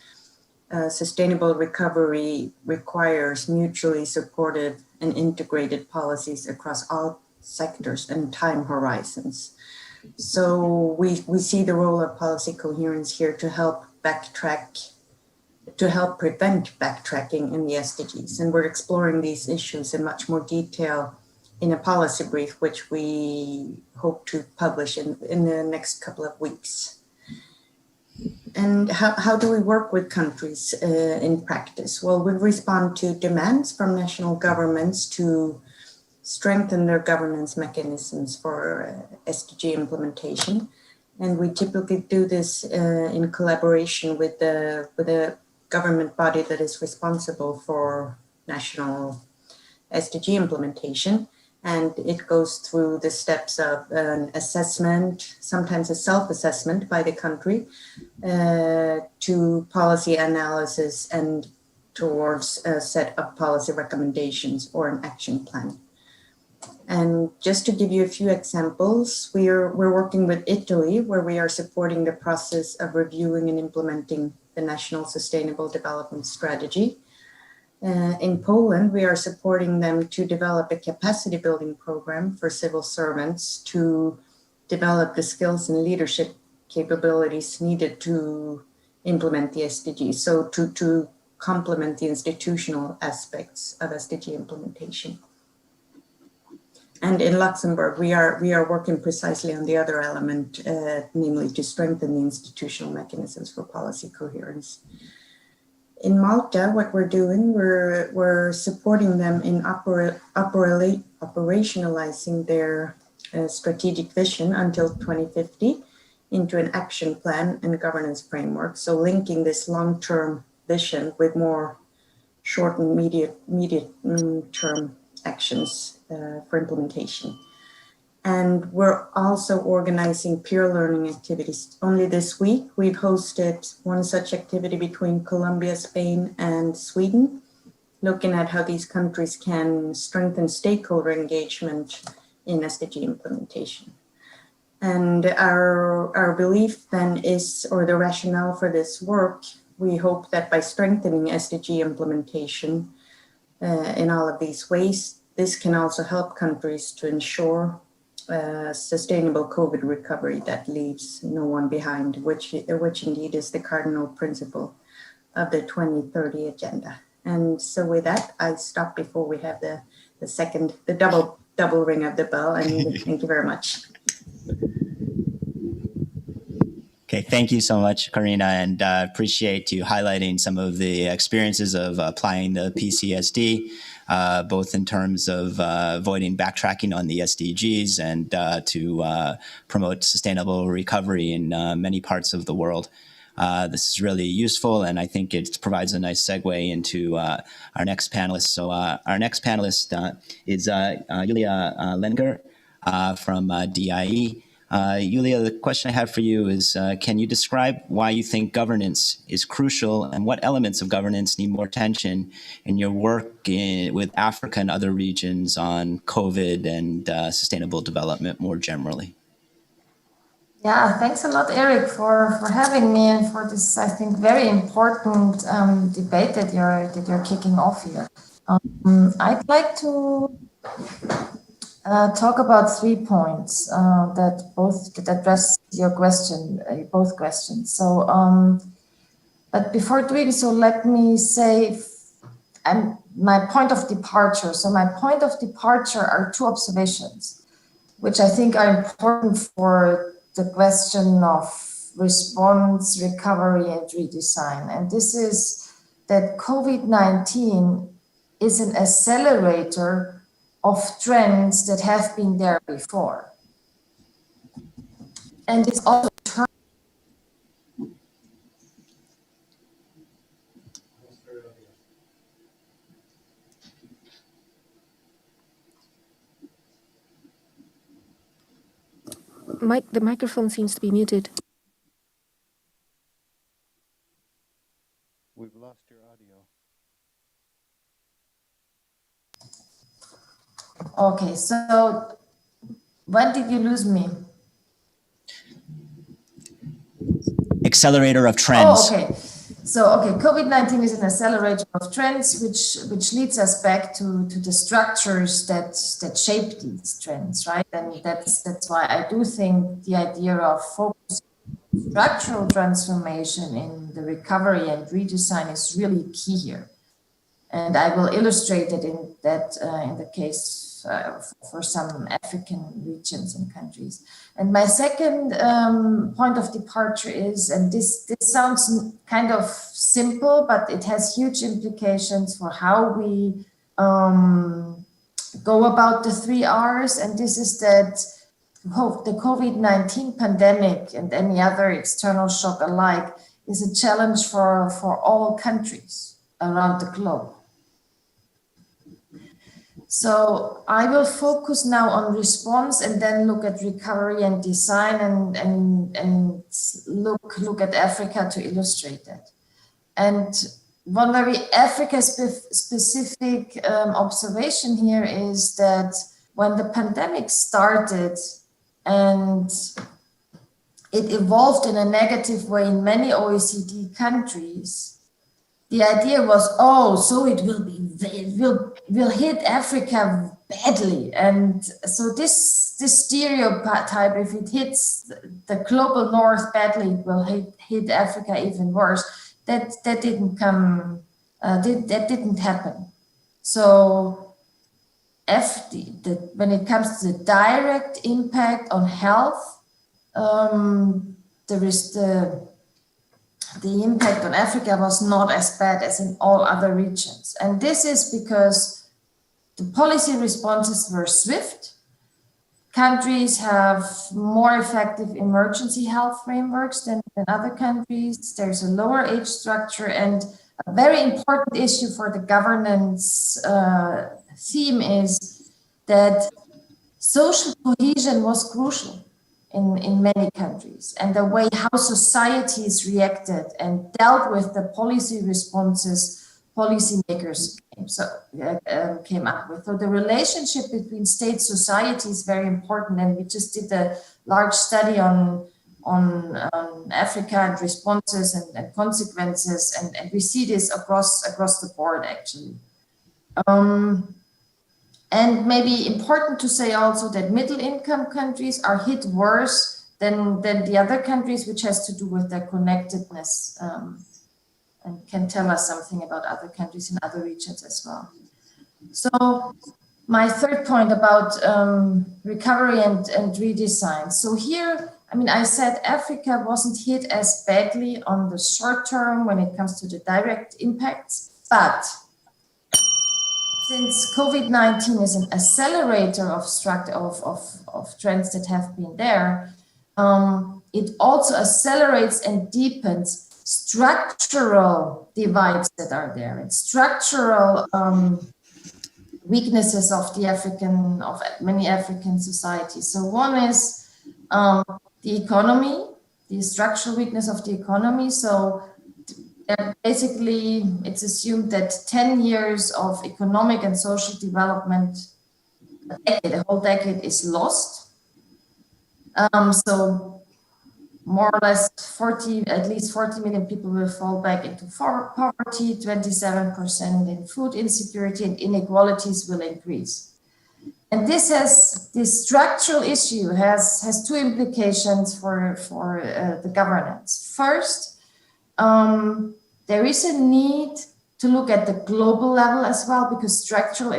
sustainable recovery requires mutually supportive and integrated policies across all sectors and time horizons. So we see the role of policy coherence here to help prevent backtracking in the SDGs. And we're exploring these issues in much more detail in a policy brief, which we hope to publish in the next couple of weeks. And how do we work with countries in practice? Well, we respond to demands from national governments to strengthen their governance mechanisms for SDG implementation. And we typically do this in collaboration with the government body that is responsible for national SDG implementation. And it goes through the steps of an assessment, sometimes a self-assessment by the country, to policy analysis and towards a set of policy recommendations or an action plan. And just to give you a few examples, we're working with Italy, where we are supporting the process of reviewing and implementing the National Sustainable Development Strategy. In Poland, we are supporting them to develop a capacity building program for civil servants to develop the skills and leadership capabilities needed to implement the SDGs. So to complement the institutional aspects of SDG implementation. And in Luxembourg, we are working precisely on the other element, namely to strengthen the institutional mechanisms for policy coherence. In Malta, what we're doing, we're supporting them in operationalizing their strategic vision until 2050 into an action plan and governance framework. So linking this long-term vision with more short and medium-term actions for implementation. And we're also organizing peer learning activities. Only this week, we've hosted one such activity between Colombia, Spain, and Sweden, looking at how these countries can strengthen stakeholder engagement in SDG implementation. And our belief then is, or the rationale for this work, we hope that by strengthening SDG implementation in all of these ways, this can also help countries to ensure sustainable COVID recovery that leaves no one behind, which indeed is the cardinal principle of the 2030 agenda. And so with that, I stop before we have the double ring of the bell. And thank you very much. Okay, thank you so much, Carina, and appreciate you highlighting some of the experiences of applying the PCSD, both in terms of avoiding backtracking on the SDGs and to promote sustainable recovery in many parts of the world. This is really useful, and I think it provides a nice segue into our next panelist. So our next panelist is Julia Leininger from DIE. Julia, the question I have for you is, can you describe why you think governance is crucial and what elements of governance need more attention in your work with Africa and other regions on COVID and sustainable development more generally? Yeah, thanks a lot, Eric, for having me and for this, I think, very important debate that you're kicking off here. I'd like to talk about 3 points that address your question, both questions. So, but before doing so, let me say my point of departure. So my point of departure are 2 observations, which I think are important for the question of response, recovery, and redesign. And this is that COVID-19 is an accelerator of trends that have been there before. And it's also the microphone seems to be muted. We've lost your audio. Okay, so when did you lose me? Accelerator of trends. Oh, okay. So, COVID-19 is an accelerator of trends, which leads us back to the structures that shape these trends, right? And that's why I do think the idea of focusing on structural transformation in the recovery and redesign is really key here. And I will illustrate it in the case for some African regions and countries. And my second point of departure is, and this sounds kind of simple, but it has huge implications for how we go about the 3 Rs. And this is that the COVID-19 pandemic and any other external shock alike is a challenge for all countries around the globe. So I will focus now on response and then look at recovery and design and look at Africa to illustrate that. And one very Africa specific observation here is that when the pandemic started and it evolved in a negative way in many OECD countries, the idea was, so it will hit Africa badly. And so this stereotype, if it hits the global north badly, it will hit Africa even worse. That didn't come, that didn't happen. So when it comes to the direct impact on health, the impact on Africa was not as bad as in all other regions. And this is because the policy responses were swift. Countries have more effective emergency health frameworks than other countries. There's a lower age structure, and a very important issue for the governance theme is that social cohesion was crucial in many countries, and the way how societies reacted and dealt with the policy responses policymakers came up with. So the relationship between state society is very important, and we just did a large study on Africa and responses and consequences, and we see this across the board actually. And maybe important to say also that middle-income countries are hit worse than the other countries, which has to do with their connectedness and can tell us something about other countries in other regions as well. So my third point about recovery and redesign. So here, I mean, I said Africa wasn't hit as badly on the short term when it comes to the direct impacts, but since COVID-19 is an accelerator of trends that have been there, it also accelerates and deepens structural divides that are there and structural weaknesses of many African societies. So one is the economy, the structural weakness of the economy. So basically, it's assumed that 10 years of economic and social development, the whole decade is lost. So more or less at least 40 million people will fall back into poverty, 27% in food insecurity, and inequalities will increase. And this structural issue has two implications for the governance. First, there is a need to look at the global level as well, because structural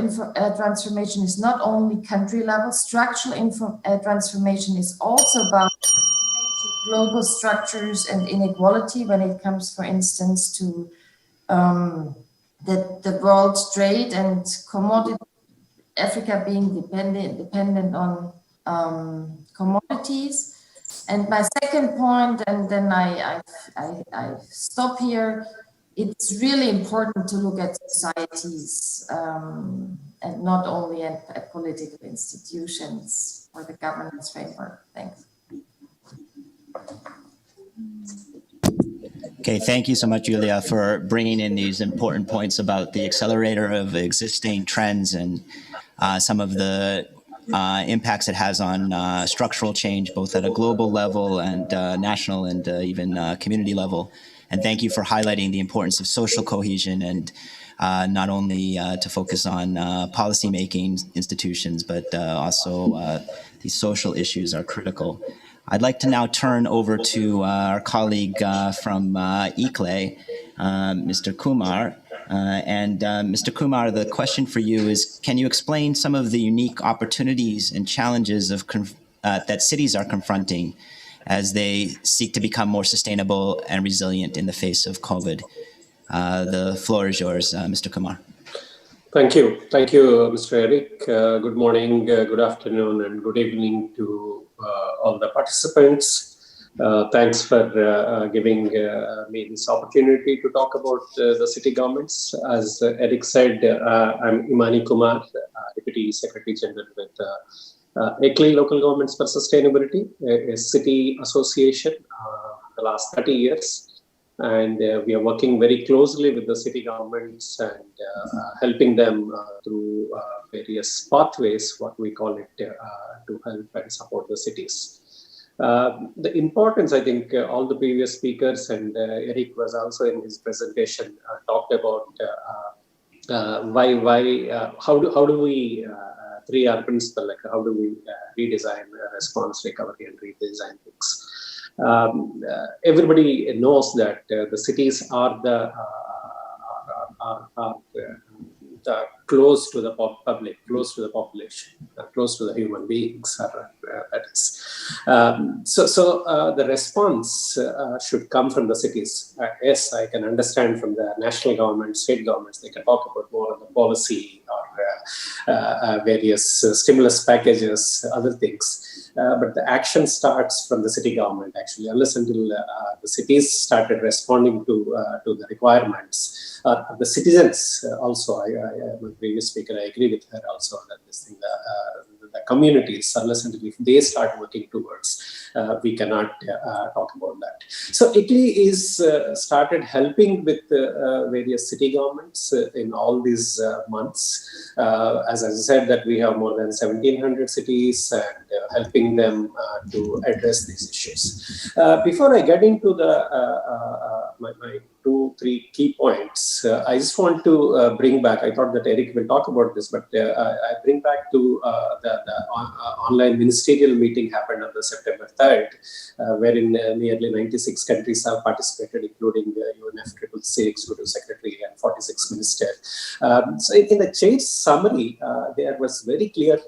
transformation is not only country level. Structural transformation is also about global structures and inequality when it comes, for instance, to the world trade and commodity, Africa being dependent on commodities. And my second point, and then I stop here, it's really important to look at societies and not only at political institutions for the governance framework. Thanks. Okay, thank you so much, Julia, for bringing in these important points about the accelerator of existing trends and some of the impacts it has on structural change, both at a global level and national and even community level. And thank you for highlighting the importance of social cohesion and not only to focus on policymaking institutions, but also these social issues are critical. I'd like to now turn over to our colleague from ICLE, Mr. Kumar. Mr. Kumar, the question for you is, can you explain some of the unique opportunities and challenges of that cities are confronting as they seek to become more sustainable and resilient in the face of COVID? The floor is yours, Mr. Kumar. Thank you. Thank you, Mr. Eric. Good morning, good afternoon, and good evening to all the participants. Thanks for giving me this opportunity to talk about the city governments. As Eric said, I'm Emani Kumar, Deputy Secretary General with ICLE Local Governments for Sustainability, a city association for the last 30 years. And we are working very closely with the city governments and helping them through various pathways, what we call it, to help and support the cities. The importance, I think, all the previous speakers and Eric was also in his presentation talked about how do we 3R principle, like how do we redesign response, recovery, and redesign things. Everybody knows that the cities are close to the public, close to the population, close to the human beings. That is. So the response should come from the cities. Yes, I can understand from the national government, state governments, they can talk about more on the policy or various stimulus packages, other things. But the action starts from the city government, actually, unless until the cities started responding to the requirements. The citizens also, my previous speaker, I agree with her also that this thing, the communities, unless until if they start working towards, we cannot talk about that. So ICLE is started helping with various city governments in all these months. As I said, that we have more than 1,700 cities and helping them to address these issues. Before I get into the my 2-3 key points, I just want to bring back, I thought that Eric will talk about this, but I bring back to the online ministerial meeting happened on the September 3rd, wherein nearly 96 countries have participated, including UNFCCC Executive Secretary and 46 ministers. So in the change summary, there was very clear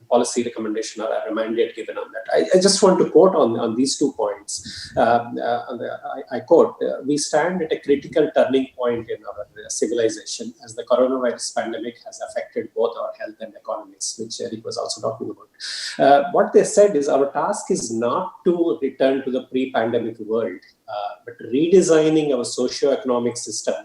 policy recommendation or a mandate given on that. I just want to quote on these 2 points. I quote, we stand at a critical turning point in our civilization as the coronavirus pandemic has affected both our health and economies, which Eric was also talking about. What they said is our task is not to return to the pre-pandemic world, but redesigning our socio-economic system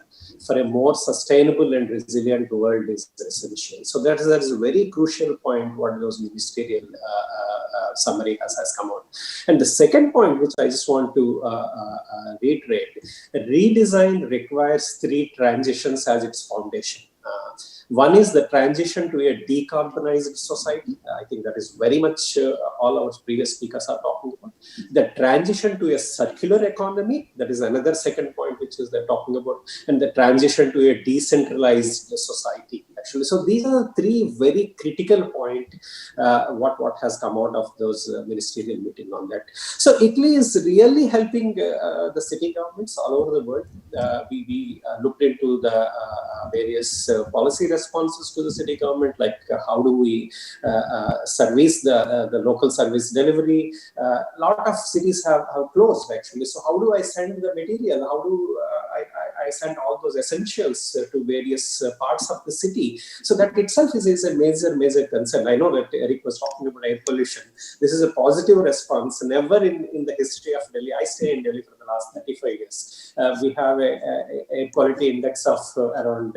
for a more sustainable and resilient world is essential. So that is a very crucial point what those ministerial summary has come out. And the second point, which I just want to reiterate, redesign requires 3 transitions as its foundation. One is the transition to a decarbonized society. I think that is very much all our previous speakers are talking about. The transition to a circular economy, that is another second point which is they're talking about, and the transition to a decentralized society, actually. So these are 3 very critical points, what has come out of those ministerial meeting on that. So ICLE is really helping the city governments all over the world. We looked into the various policy responses to the city government, like how do we service the local service delivery. A lot of cities have closed, actually. So how do I send the material? How do I send all those essentials to various parts of the city? So that itself is a major concern. I know that Eric was talking about air pollution. This is a positive response. Never in the history of Delhi, I stay in Delhi for the last 35 years, we have a quality index of around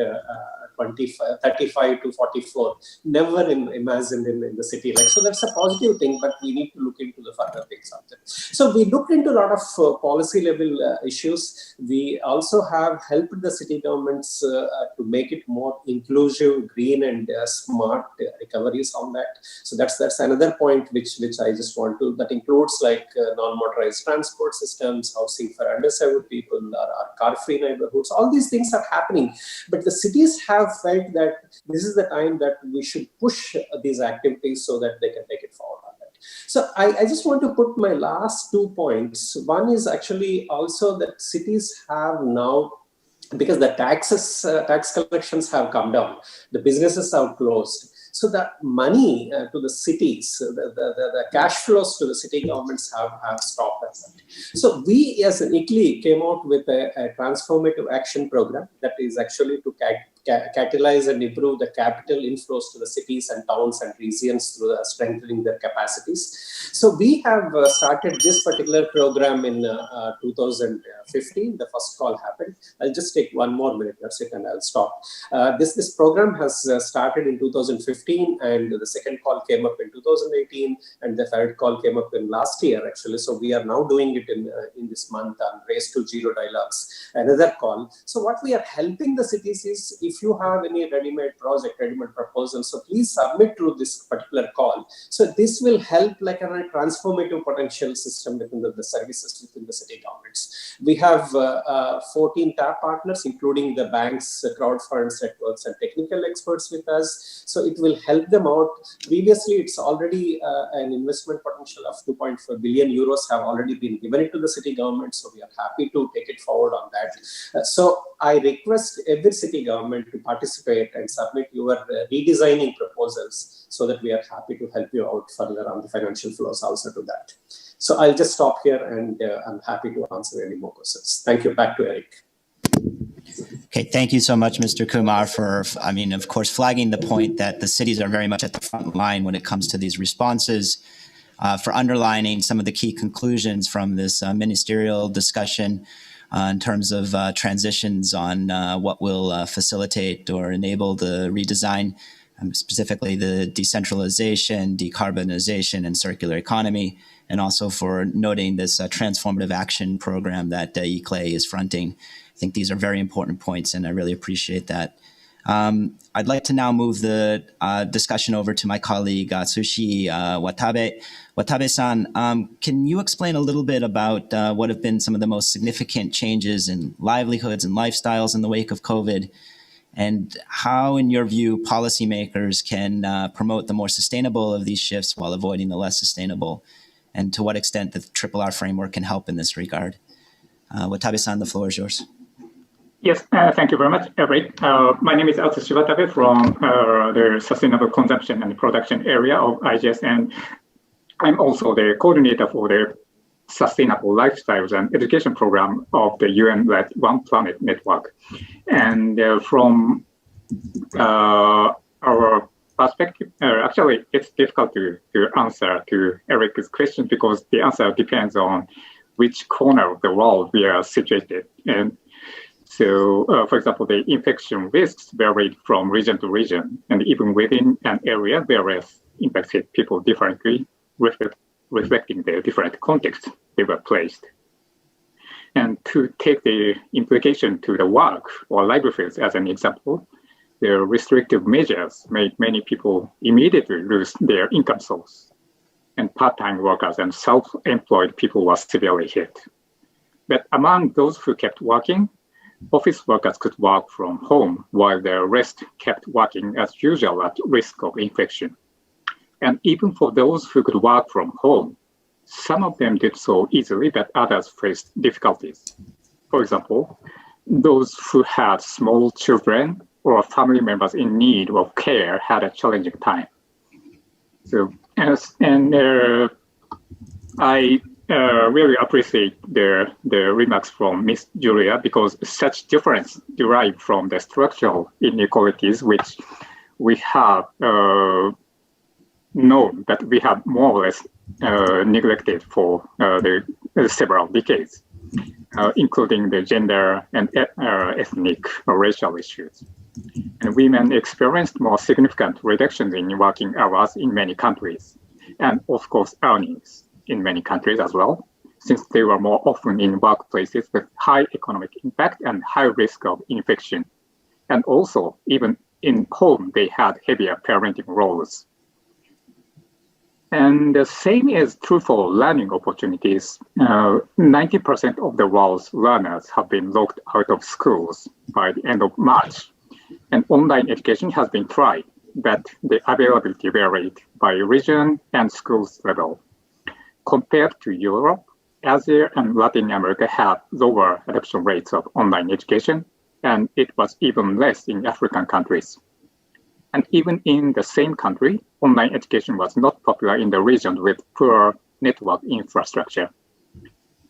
35 to 44. Never imagined in the city. So that's a positive thing, but we need to look into the further things of that. So we looked into a lot of policy level issues. We also have helped the city governments to make it more inclusive, green, and smart recoveries on that. So that's another point which I just want to, that includes non-motorized transport systems, housing for underserved people, our car-free neighborhoods. All these things are happening, but the cities have felt that this is the time that we should push these activities so that they can take it forward on that. So I just want to put my last 2 points. One is actually also that cities have now, because the tax collections have come down, the businesses have closed. So the money to the cities, the cash flows to the city governments have stopped. So we as an ICLEI came out with a transformative action program that is actually to catalyze and improve the capital inflows to the cities and towns and regions through strengthening their capacities. So we have started this particular program in 2015. The first call happened. I'll just take 1 more minute, that's it, and I'll stop. This program has started in 2015, and the second call came up in 2018, and the third call came up in last year, actually. So we are now doing it in this month on Race to Zero Dialogues, another call. So what we are helping the cities is, if you have any ready-made project, ready-made proposal, so please submit through this particular call. So this will help like a transformative potential system within the services within the city governments. We have 14 TAP partners, including the banks, crowd funds, networks, and technical experts with us. So it will help them out. Previously, it's already an investment potential of 2.4 billion euros have already been given it to the city government. So we are happy to take it forward on that. So I request every city government to participate and submit your redesigning proposals so that we are happy to help you out further on the financial flows also to that. So I'll just stop here, and I'm happy to answer any more questions. Thank you. Back to Eric. Okay, thank you so much, Mr. Kumar, for, of course, flagging the point that the cities are very much at the front line when it comes to these responses, for underlining some of the key conclusions from this ministerial discussion in terms of transitions on what will facilitate or enable the redesign, specifically the decentralization, decarbonization, and circular economy, and also for noting this transformative action program that ICLEI is fronting. I think these are very important points, and I really appreciate that. I'd like to now move the discussion over to my colleague, Atsushi Watabe. Watabe-san, can you explain a little bit about what have been some of the most significant changes in livelihoods and lifestyles in the wake of COVID, and how, in your view, policymakers can promote the more sustainable of these shifts while avoiding the less sustainable, and to what extent the RRR framework can help in this regard? Watabe-san, the floor is yours. Yes, thank you very much, Eric. My name is Atsushi Watabe from the Sustainable Consumption and Production area of IGS, and I'm also the coordinator for the Sustainable Lifestyles and Education Program of the UN-led One Planet Network. And from our perspective, actually, it's difficult to answer to Eric's question because the answer depends on which corner of the world we are situated. And so, for example, the infection risks varied from region to region, and even within an area, various impacts hit people differently, reflecting the different contexts they were placed. And to take the implication to the work or livelihoods as an example, the restrictive measures made many people immediately lose their income source, and part-time workers and self-employed people were severely hit. But among those who kept working, office workers could work from home while the rest kept working as usual at risk of infection. And even for those who could work from home, some of them did so easily, but others faced difficulties. For example, those who had small children or family members in need of care had a challenging time. So, I really appreciate the remarks from Ms. Julia, because such difference derived from the structural inequalities which we have known that we have more or less neglected for the several decades, including the gender and ethnic or racial issues. And women experienced more significant reductions in working hours in many countries, and of course earnings in many countries as well, since they were more often in workplaces with high economic impact and high risk of infection. And also, even in home, they had heavier parenting roles. And the same is true for learning opportunities. 90% of the world's learners have been locked out of schools by the end of March. And online education has been tried, but the availability varied by region and schools level. Compared to Europe, Asia and Latin America had lower adoption rates of online education, and it was even less in African countries. And even in the same country, online education was not popular in the regions with poor network infrastructure.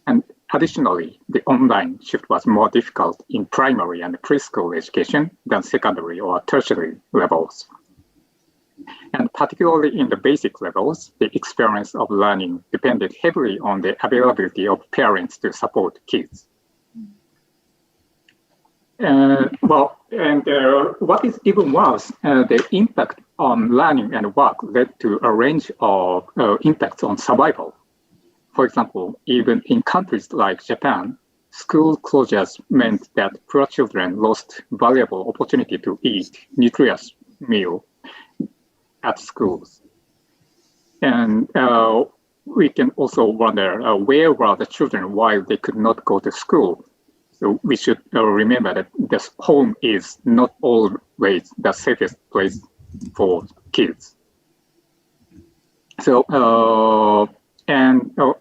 And additionally, the online shift was more difficult in primary and preschool education than secondary or tertiary levels. And particularly in the basic levels, the experience of learning depended heavily on the availability of parents to support kids. What is even worse, the impact on learning and work led to a range of impacts on survival. For example, even in countries like Japan, school closures meant that poor children lost valuable opportunity to eat nutritious meal at schools. And we can also wonder where were the children while they could not go to school. So we should remember that this home is not always the safest place for kids. So,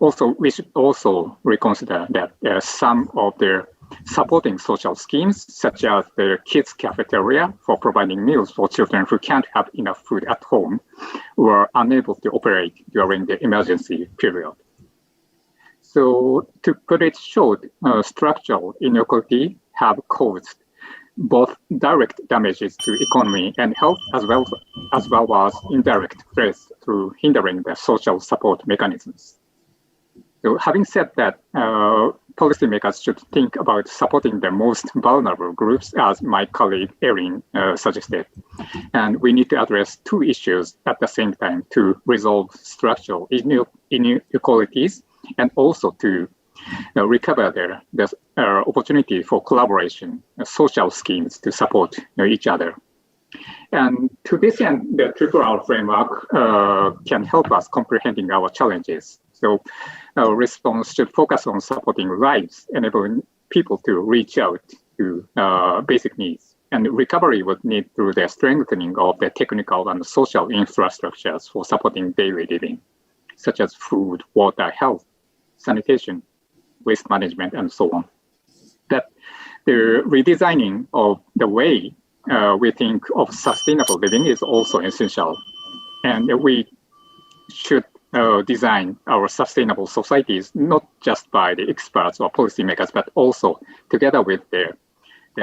also we should also reconsider that some of the supporting social schemes, such as the kids' cafeteria for providing meals for children who can't have enough food at home, were unable to operate during the emergency period. So to put it short, structural inequality have caused both direct damages to economy and health, as well as indirect threats through hindering the social support mechanisms. So having said that, policymakers should think about supporting the most vulnerable groups, as my colleague Erin suggested. And we need to address two issues at the same time to resolve structural inequalities and also to recover the opportunity for collaboration, social schemes to support each other. And to this end, the Triple R framework can help us comprehending our challenges. So our response should focus on supporting lives, enabling people to reach out to basic needs. And recovery would need through the strengthening of the technical and social infrastructures for supporting daily living, such as food, water, health, sanitation, waste management, and so on. That the redesigning of the way we think of sustainable living is also essential. And we should design our sustainable societies, not just by the experts or policymakers, but also together with the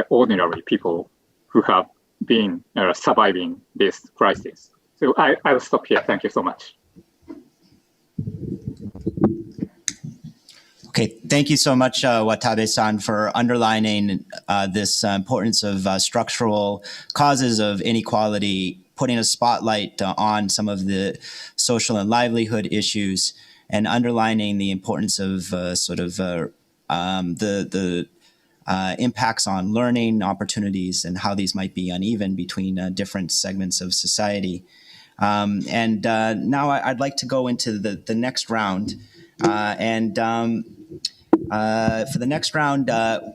ordinary people who have been surviving this crisis. So I will stop here. Thank you so much. Okay, thank you so much, Watabe-san, for underlining this importance of structural causes of inequality, putting a spotlight on some of the social and livelihood issues, and underlining the importance of the impacts on learning opportunities and how these might be uneven between different segments of society. Now I'd like to go into the next round. For the next round,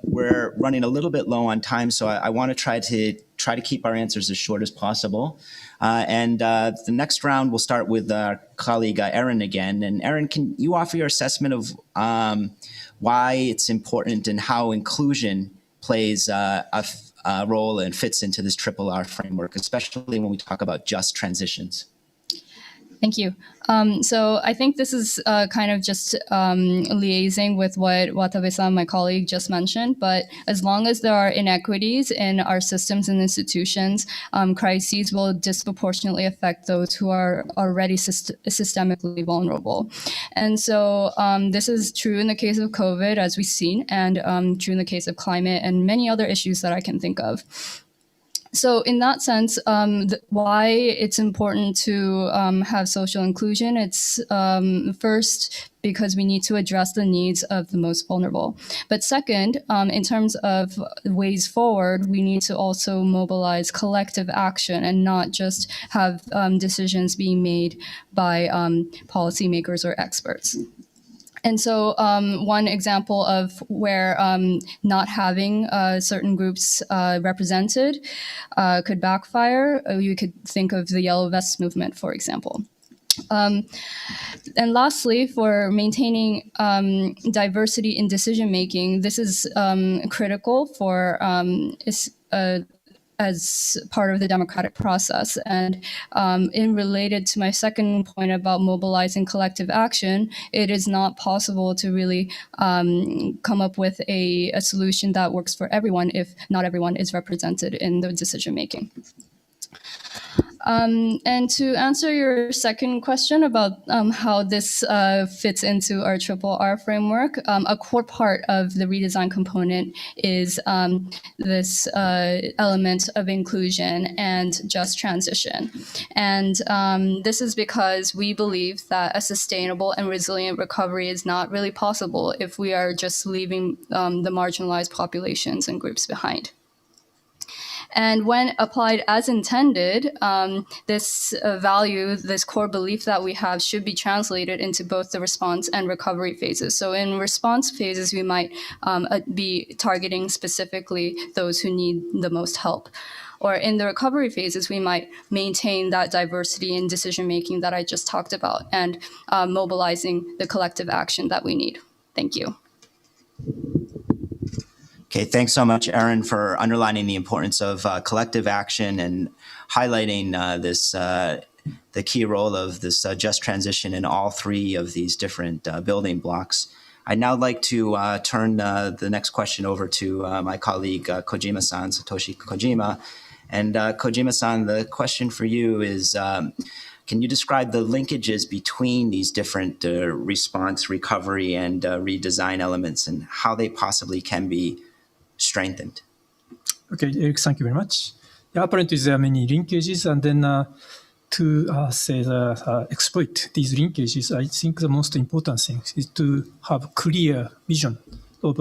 we're running a little bit low on time, so I want to try to keep our answers as short as possible. The next round, we'll start with our colleague Erin again. And Erin, can you offer your assessment of why it's important and how inclusion plays a role and fits into this Triple R framework, especially when we talk about just transitions? Thank you. So I think this is kind of just liaising with what Watabe-san, my colleague, just mentioned. But as long as there are inequities in our systems and institutions, crises will disproportionately affect those who are already systemically vulnerable. And so this is true in the case of COVID, as we've seen, and true in the case of climate and many other issues that I can think of. So in that sense, why it's important to have social inclusion, it's first because we need to address the needs of the most vulnerable. But second, in terms of ways forward, we need to also mobilize collective action and not just have decisions being made by policymakers or experts. And so one example of where not having certain groups represented could backfire, you could think of the Yellow Vests movement, for example. And lastly, for maintaining diversity in decision-making, this is critical for as part of the democratic process. And in related to my second point about mobilizing collective action, it is not possible to really come up with a solution that works for everyone if not everyone is represented in the decision making. And to answer your second question about how this fits into our RRR framework, a core part of the redesign component is this element of inclusion and just transition. And this is because we believe that a sustainable and resilient recovery is not really possible if we are just leaving the marginalized populations and groups behind. And when applied as intended, this value, this core belief that we have should be translated into both the response and recovery phases. So in response phases, we might be targeting specifically those who need the most help. Or in the recovery phases, we might maintain that diversity in decision-making that I just talked about and mobilizing the collective action that we need. Thank you. Okay, thanks so much, Erin, for underlining the importance of collective action and highlighting the key role of this just transition in all three of these different building blocks. I'd now like to turn the next question over to my colleague Kojima-san, Satoshi Kojima. And Kojima-san, the question for you is, can you describe the linkages between these different response, recovery, and redesign elements and how they possibly can be strengthened? Okay, Eric, thank you very much. Yeah, apparently there are many linkages, and then to exploit these linkages, I think the most important thing is to have clear vision of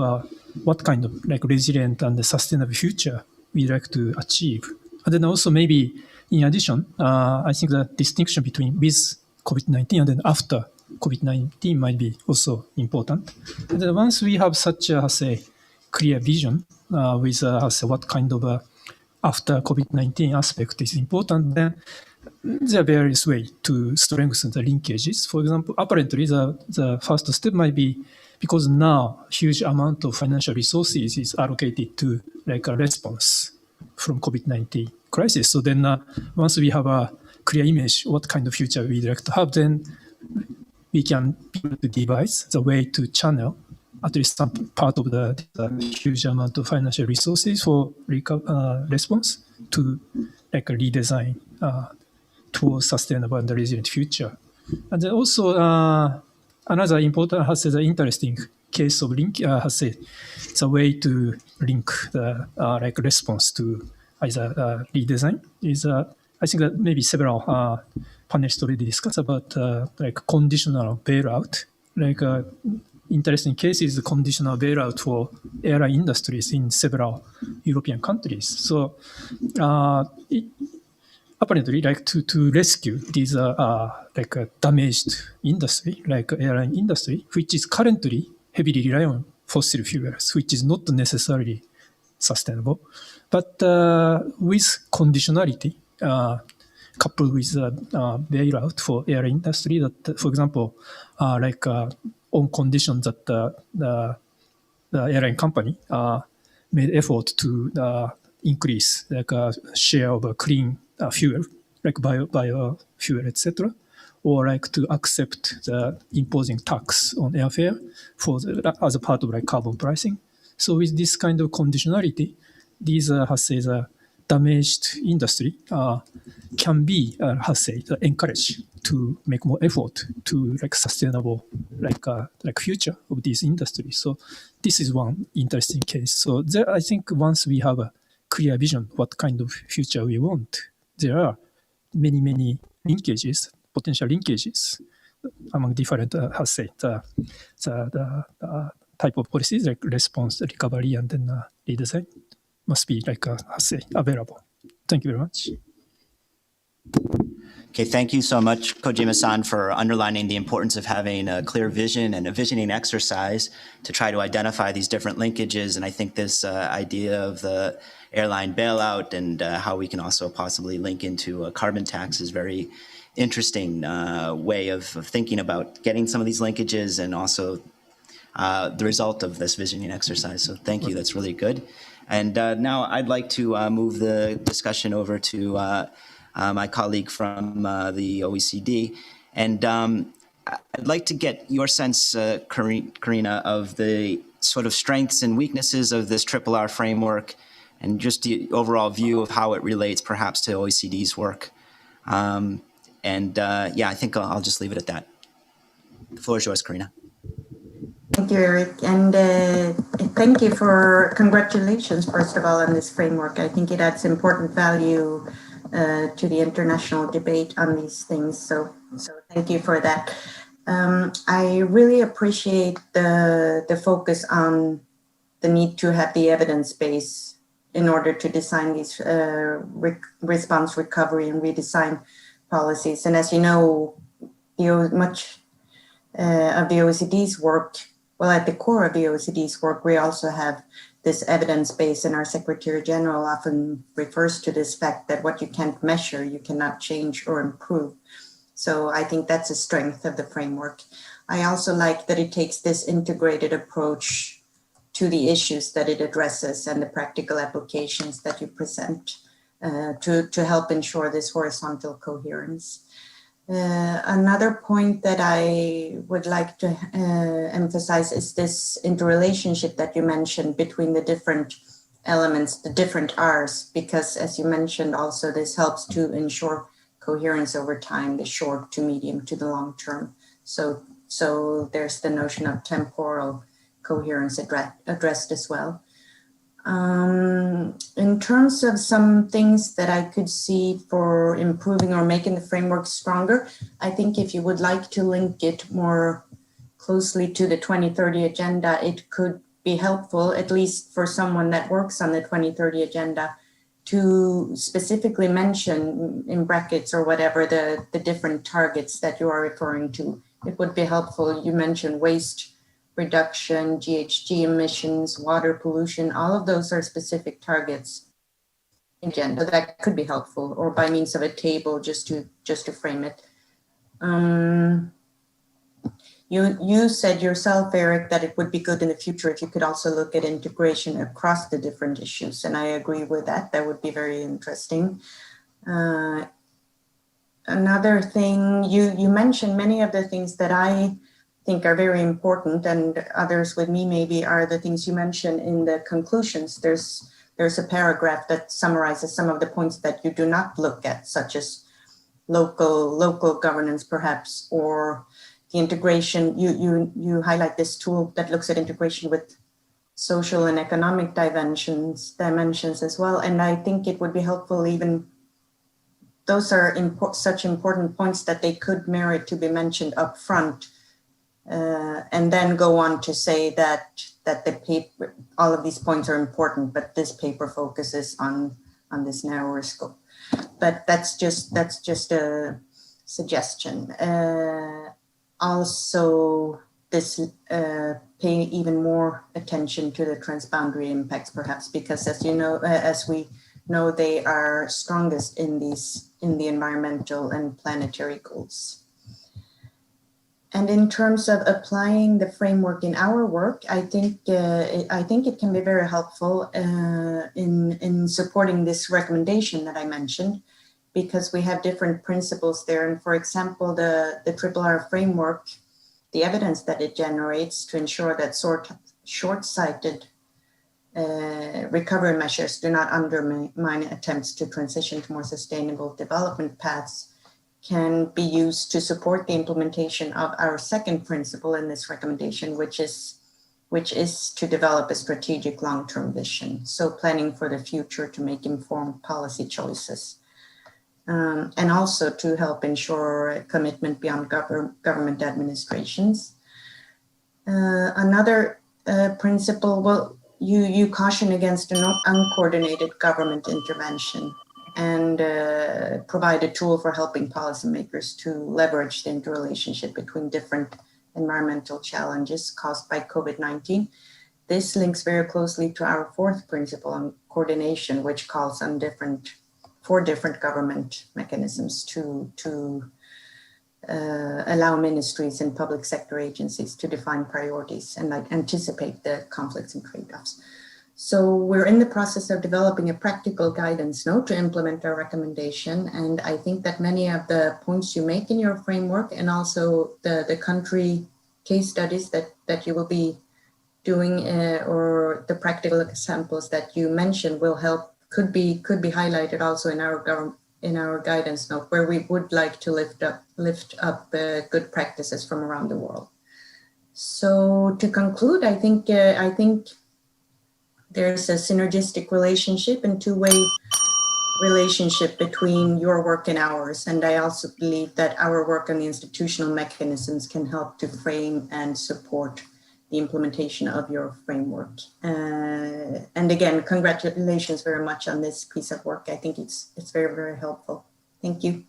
what kind of resilient and sustainable future we like to achieve. And then also maybe in addition, I think the distinction between with COVID-19 and then after COVID-19 might be also important. And then once we have such a clear vision with what kind of after COVID-19 aspect is important, then there are various ways to strengthen the linkages. For example, apparently the first step might be because now huge amount of financial resources is allocated to like a response from COVID-19 crisis. So then once we have a clear image what kind of future we'd like to have, then we can devise the way to channel at least some part of the huge amount of financial resources for response to like a redesign towards sustainable and resilient future. And then also another important the interesting case of link the way to link the like response to either redesign is I think that maybe several panelists already discussed about like conditional bailout. Like interesting case is the conditional bailout for airline industries in several European countries. So apparently, like to rescue these like a damaged industry, like airline industry, which is currently heavily reliant on fossil fuels, which is not necessarily sustainable. But with conditionality, coupled with bailout for airline industry, that, for example, like on condition that the airline company made effort to increase like a share of a clean fuel, like biofuel, etc., or like to accept the imposing tax on airfare for as a part of like carbon pricing. So with this kind of conditionality, these the damaged industry can be encouraged to make more effort to like sustainable like future of this industry. So this is one interesting case. So there, I think once we have a clear vision what kind of future we want. There are many linkages, potential linkages among different, the type of policies like response, recovery, and then redesign must be like available. Thank you very much. Okay, thank you so much, Kojima-san, for underlining the importance of having a clear vision and a visioning exercise to try to identify these different linkages. And I think this idea of the airline bailout and how we can also possibly link into a carbon tax is very interesting way of thinking about getting some of these linkages and also the result of this visioning exercise. So thank you, that's really good. And now I'd like to move the discussion over to my colleague from the OECD. And I'd like to get your sense, Carina, of the sort of strengths and weaknesses of this RRR framework and just the overall view of how it relates perhaps to OECD's work. Yeah, I think I'll just leave it at that. The floor is yours, Carina. Thank you, Eric. And thank you for congratulations, first of all, on this framework. I think it adds important value to the international debate on these things. So thank you for that. I really appreciate the focus on the need to have the evidence base in order to design these response, recovery, and redesign policies. And as you know, much of the OECD's work, well, at the core of the OECD's work, we also have this evidence base, and our Secretary General often refers to this fact that what you can't measure, you cannot change or improve. So I think that's a strength of the framework. I also like that it takes this integrated approach to the issues that it addresses and the practical applications that you present to help ensure this horizontal coherence. Another point that I would like to emphasize is this interrelationship that you mentioned between the different elements, the different R's, because as you mentioned also, this helps to ensure coherence over time, the short to medium to the long term. So there's the notion of temporal coherence addressed as well. In terms of some things that I could see for improving or making the framework stronger, I think if you would like to link it more closely to the 2030 agenda, it could be helpful, at least for someone that works on the 2030 agenda, to specifically mention in brackets or whatever the different targets that you are referring to. It would be helpful. You mentioned waste reduction, GHG emissions, water pollution, all of those are specific targets in agenda. So that could be helpful, or by means of a table just to frame it. You said yourself, Eric, that it would be good in the future if you could also look at integration across the different issues, and I agree with that. That would be very interesting. Another thing, you mentioned many of the things that I think are very important, and others with me maybe are the things you mentioned in the conclusions. There's a paragraph that summarizes some of the points that you do not look at, such as local governance perhaps, or the integration. You highlight this tool that looks at integration with social and economic dimensions as well. And I think it would be helpful, even those are such important points that they could merit to be mentioned up front. And then go on to say that the paper, all of these points are important, but this paper focuses on this narrower scope. But that's just a suggestion. Also, this pay even more attention to the transboundary impacts, perhaps, because as we know, they are strongest in the environmental and planetary goals. And in terms of applying the framework in our work, I think it can be very helpful in supporting this recommendation that I mentioned, because we have different principles there. And for example, the RRR framework, the evidence that it generates to ensure that short-sighted recovery measures do not undermine attempts to transition to more sustainable development paths can be used to support the implementation of our second principle in this recommendation, which is which is to develop a strategic long-term vision. So planning for the future to make informed policy choices. And also to help ensure commitment beyond government administrations. Another principle, well, you caution against an uncoordinated government intervention and provide a tool for helping policymakers to leverage the interrelationship between different environmental challenges caused by COVID-19. This links very closely to our fourth principle on coordination, which calls on four different government mechanisms to allow ministries and public sector agencies to define priorities and anticipate the conflicts and trade-offs. So we're in the process of developing a practical guidance note to implement our recommendation. And I think that many of the points you make in your framework and also the country case studies that you will be doing or the practical examples that you mentioned will help, could be highlighted also in our guidance note, where we would like to lift up good practices from around the world. So to conclude, I think there's a synergistic relationship and two-way relationship between your work and ours. And I also believe that our work on the institutional mechanisms can help to frame and support the implementation of your framework. And again, congratulations very much on this piece of work. I think it's very, very helpful. Thank you.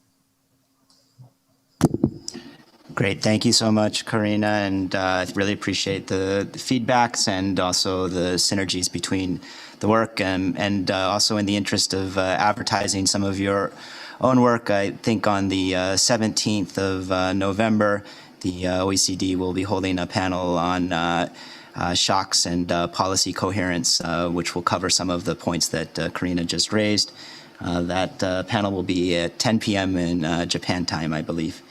Great, thank you so much, Carina, and I really appreciate the feedbacks and also the synergies between the work and also in the interest of advertising some of your own work. I think on the 17th of November, the OECD will be holding a panel on shocks and policy coherence, which will cover some of the points that Carina just raised. That panel will be at 10 p.m. in Japan time, I believe.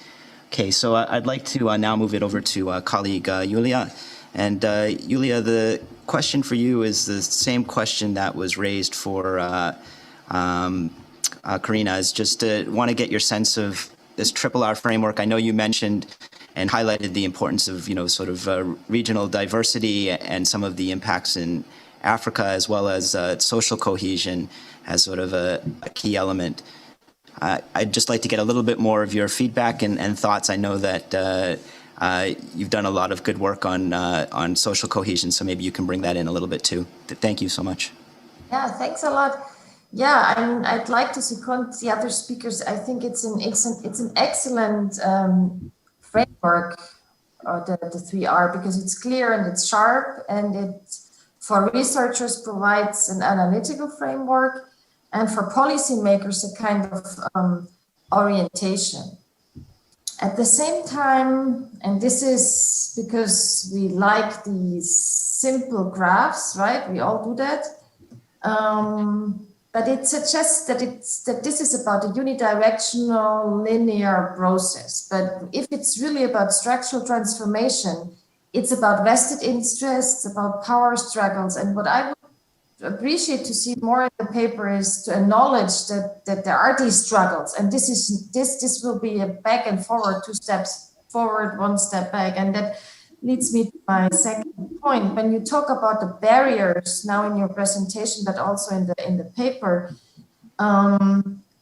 Okay, so I'd like to now move it over to colleague Julia. And Julia, the question for you is the same question that was raised for Carina, is just want to get your sense of this triple R framework. I know you mentioned and highlighted the importance of, sort of regional diversity and some of the impacts in Africa, as well as social cohesion as sort of a key element. I'd just like to get a little bit more of your feedback and thoughts. I know that you've done a lot of good work on social cohesion, so maybe you can bring that in a little bit too. Thank you so much. Yeah, thanks a lot. Yeah, I'd like to second the other speakers. I think it's an excellent framework, or the 3R, because it's clear and it's sharp, and it, for researchers, provides an analytical framework, and for policymakers, a kind of orientation. At the same time, and this is because we like these simple graphs, right? We all do that. But it suggests that this is about a unidirectional linear process. But if it's really about structural transformation, it's about vested interests, about power struggles. And what I would appreciate to see more in the paper is to acknowledge that there are these struggles, and this will be a back and forward, 2 steps forward, 1 step back. And that leads me to my second point. When you talk about the barriers now in your presentation, but also in the paper,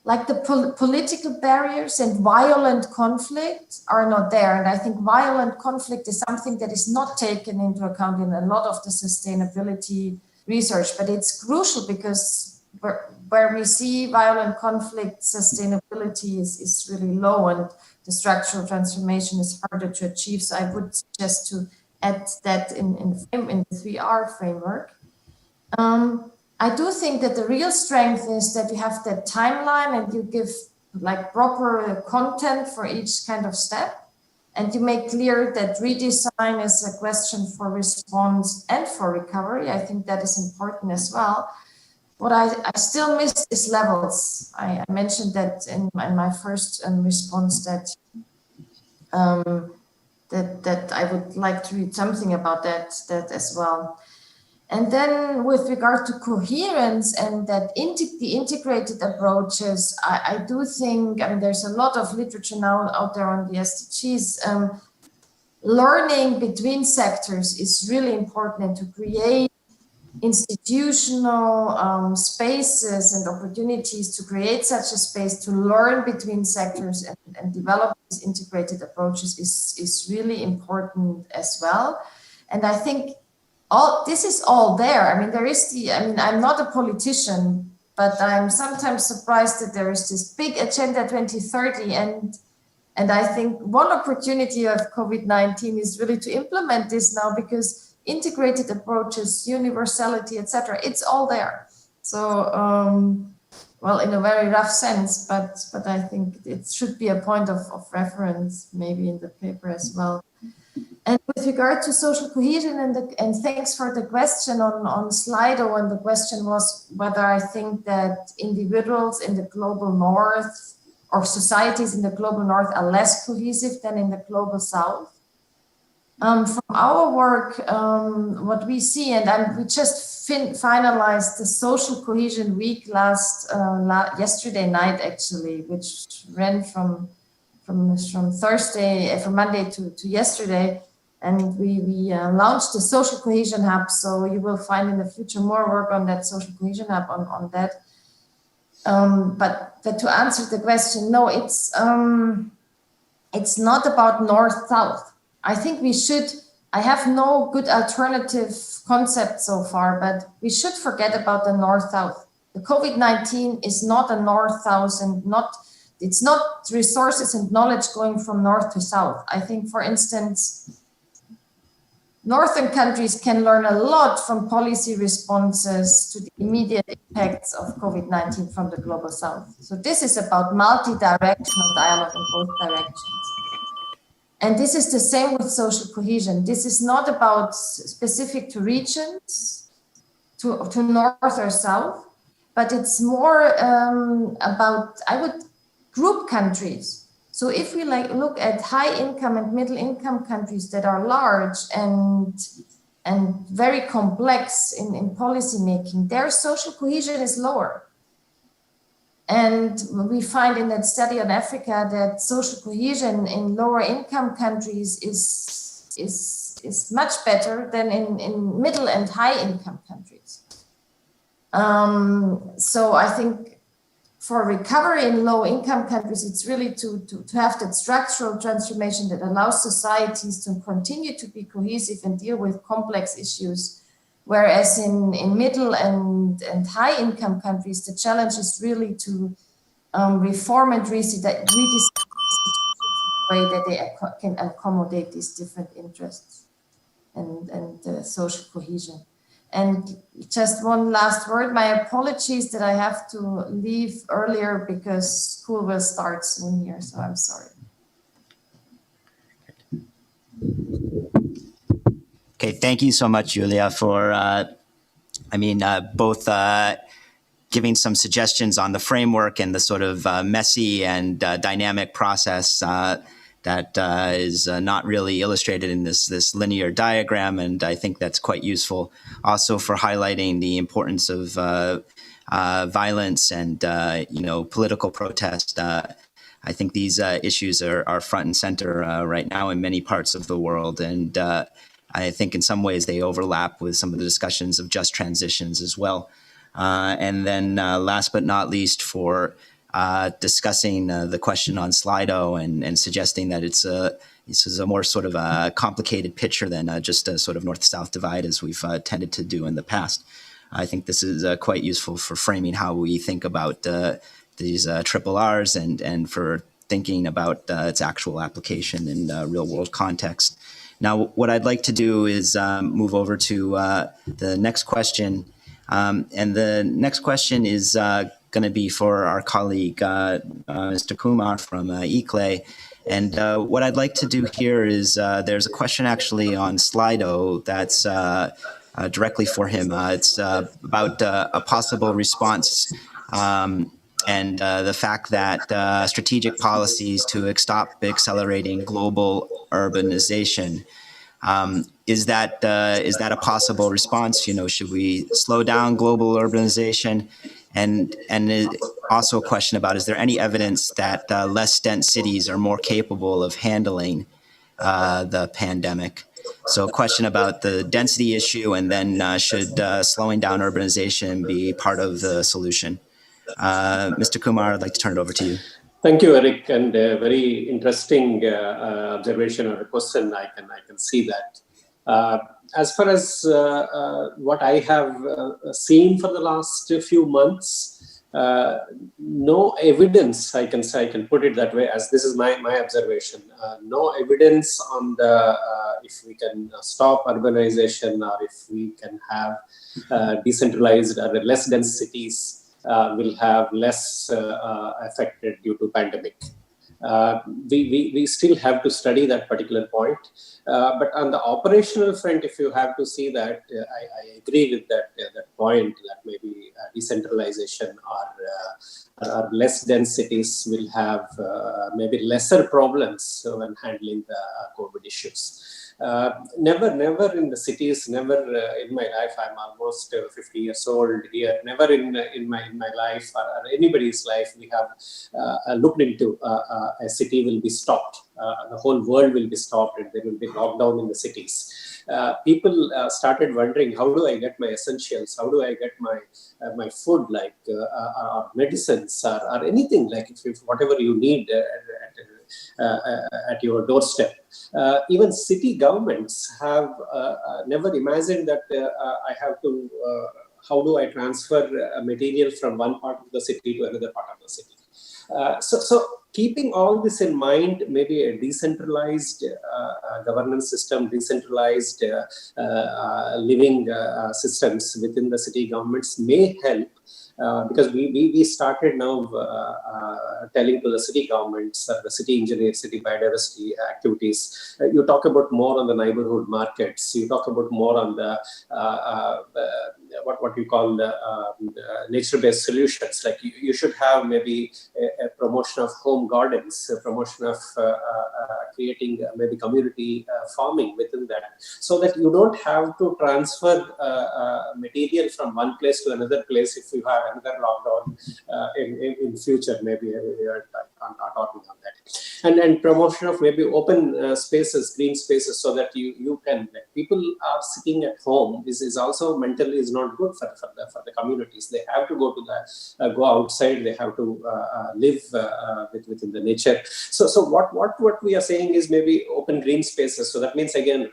like the political barriers and violent conflict are not there. And I think violent conflict is something that is not taken into account in a lot of the sustainability research, but it's crucial because where we see violent conflict, sustainability is really low, and the structural transformation is harder to achieve. So I would suggest to add that in the 3R framework. I do think that the real strength is that you have that timeline and you give like proper content for each kind of step. And you make clear that redesign is a question for response and for recovery. I think that is important as well. What I still miss is levels. I mentioned that in my first response that I would like to read something about that as well. And then with regard to coherence and that the integrated approaches, I do think, there's a lot of literature now out there on the SDGs. learning between sectors is really important, and to create institutional spaces and opportunities to create such a space to learn between sectors and develop these integrated approaches is really important as well. And I think this is all there. I mean, I'm not a politician, but I'm sometimes surprised that there is this big Agenda 2030, and I think one opportunity of COVID-19 is really to implement this now, because integrated approaches, universality, etc., it's all there. So, well, in a very rough sense, but I think it should be a point of reference, maybe in the paper as well. And with regard to social cohesion, and thanks for the question on Slido, and the question was whether I think that individuals in the global north or societies in the global north are less cohesive than in the global south. From our work, what we see, and we just finalized the Social Cohesion Week yesterday night, actually, which ran from Monday to yesterday, and we launched the Social Cohesion Hub. So you will find in the future more work on that Social Cohesion Hub on that. But to answer the question, no, it's not about north-south. I think I have no good alternative concept so far, but we should forget about the north-south. The COVID-19 is not a north-south, and it's not resources and knowledge going from north to south. I think, for instance, northern countries can learn a lot from policy responses to the immediate impacts of COVID-19 from the global south. So this is about multi-directional dialogue in both directions. And this is the same with social cohesion. This is not about specific to regions, to north or south, but it's more about, I would group countries. So if we look at high income and middle income countries that are large and very complex in policy making, their social cohesion is lower. And we find in that study on Africa that social cohesion in lower income countries is much better than in middle and high income countries. So I think for recovery in low income countries, it's really to have that structural transformation that allows societies to continue to be cohesive and deal with complex issues. Whereas in middle and high income countries, the challenge is really to reform and redesign the way that they can accommodate these different interests and social cohesion. And just one last word, my apologies that I have to leave earlier because school will start soon here, so I'm sorry. Okay, thank you so much, Julia, for, both giving some suggestions on the framework and the sort of messy and dynamic process that is not really illustrated in this linear diagram, and I think that's quite useful. Also for highlighting the importance of violence and political protest. I think these issues are front and center right now in many parts of the world, and I think in some ways they overlap with some of the discussions of just transitions as well. And then last but not least, for discussing the question on Slido and suggesting that this is a more sort of a complicated picture than just a sort of north-south divide as we've tended to do in the past. I think this is quite useful for framing how we think about these triple Rs and for thinking about its actual application in real-world context. Now, what I'd like to do is move over to the next question. And the next question is going to be for our colleague, Mr. Kumar from ICLEI. And what I'd like to do here is there's a question actually on Slido that's directly for him. It's about a possible response and the fact that strategic policies to stop accelerating global urbanization, is that a possible response? Should we slow down global urbanization? And also a question about, is there any evidence that less dense cities are more capable of handling the pandemic. So a question about the density issue, and then should slowing down urbanization be part of the solution? Mr. Kumar, I'd like to turn it over to you. Thank you, Eric, and a very interesting observation or a question. I can see that. As far as what I have seen for the last few months, no evidence, I can put it that way, as this is my observation, no evidence on the if we can stop urbanization or if we can have decentralized or less dense cities will have less affected due to pandemic. We still have to study that particular point. But on the operational front, if you have to see that, I agree with that point that maybe decentralization or less dense cities will have maybe lesser problems when handling the COVID issues. Never in the cities, never in my life, I'm almost 50 years old here, never in my life or anybody's life, we have looked into a city will be stopped. The whole world will be stopped and there will be lockdown in the cities. People started wondering, how do I get my essentials? How do I get my food, like medicines or anything, like if whatever you need at your doorstep. Even city governments have never imagined that I have to, how do I transfer material from one part of the city to another part of the city? So keeping all this in mind, maybe a decentralized governance system, decentralized living systems within the city governments may help. Because we started now telling to the city governments, the city engineers, city biodiversity activities. You talk about more on the neighborhood markets. You talk about more on the what you call the nature-based solutions. Like you should have maybe a promotion of home gardens, a promotion of creating maybe community farming within that, so that you don't have to transfer material from one place to another place if you have another lockdown in future. Maybe I'm not talking on that. And promotion of maybe open spaces, green spaces, so that you can, like, people are sitting at home is also mentally is not good for the communities. They have to go to the go outside. They have to live within the nature. So what we are saying is maybe open green spaces. So that means again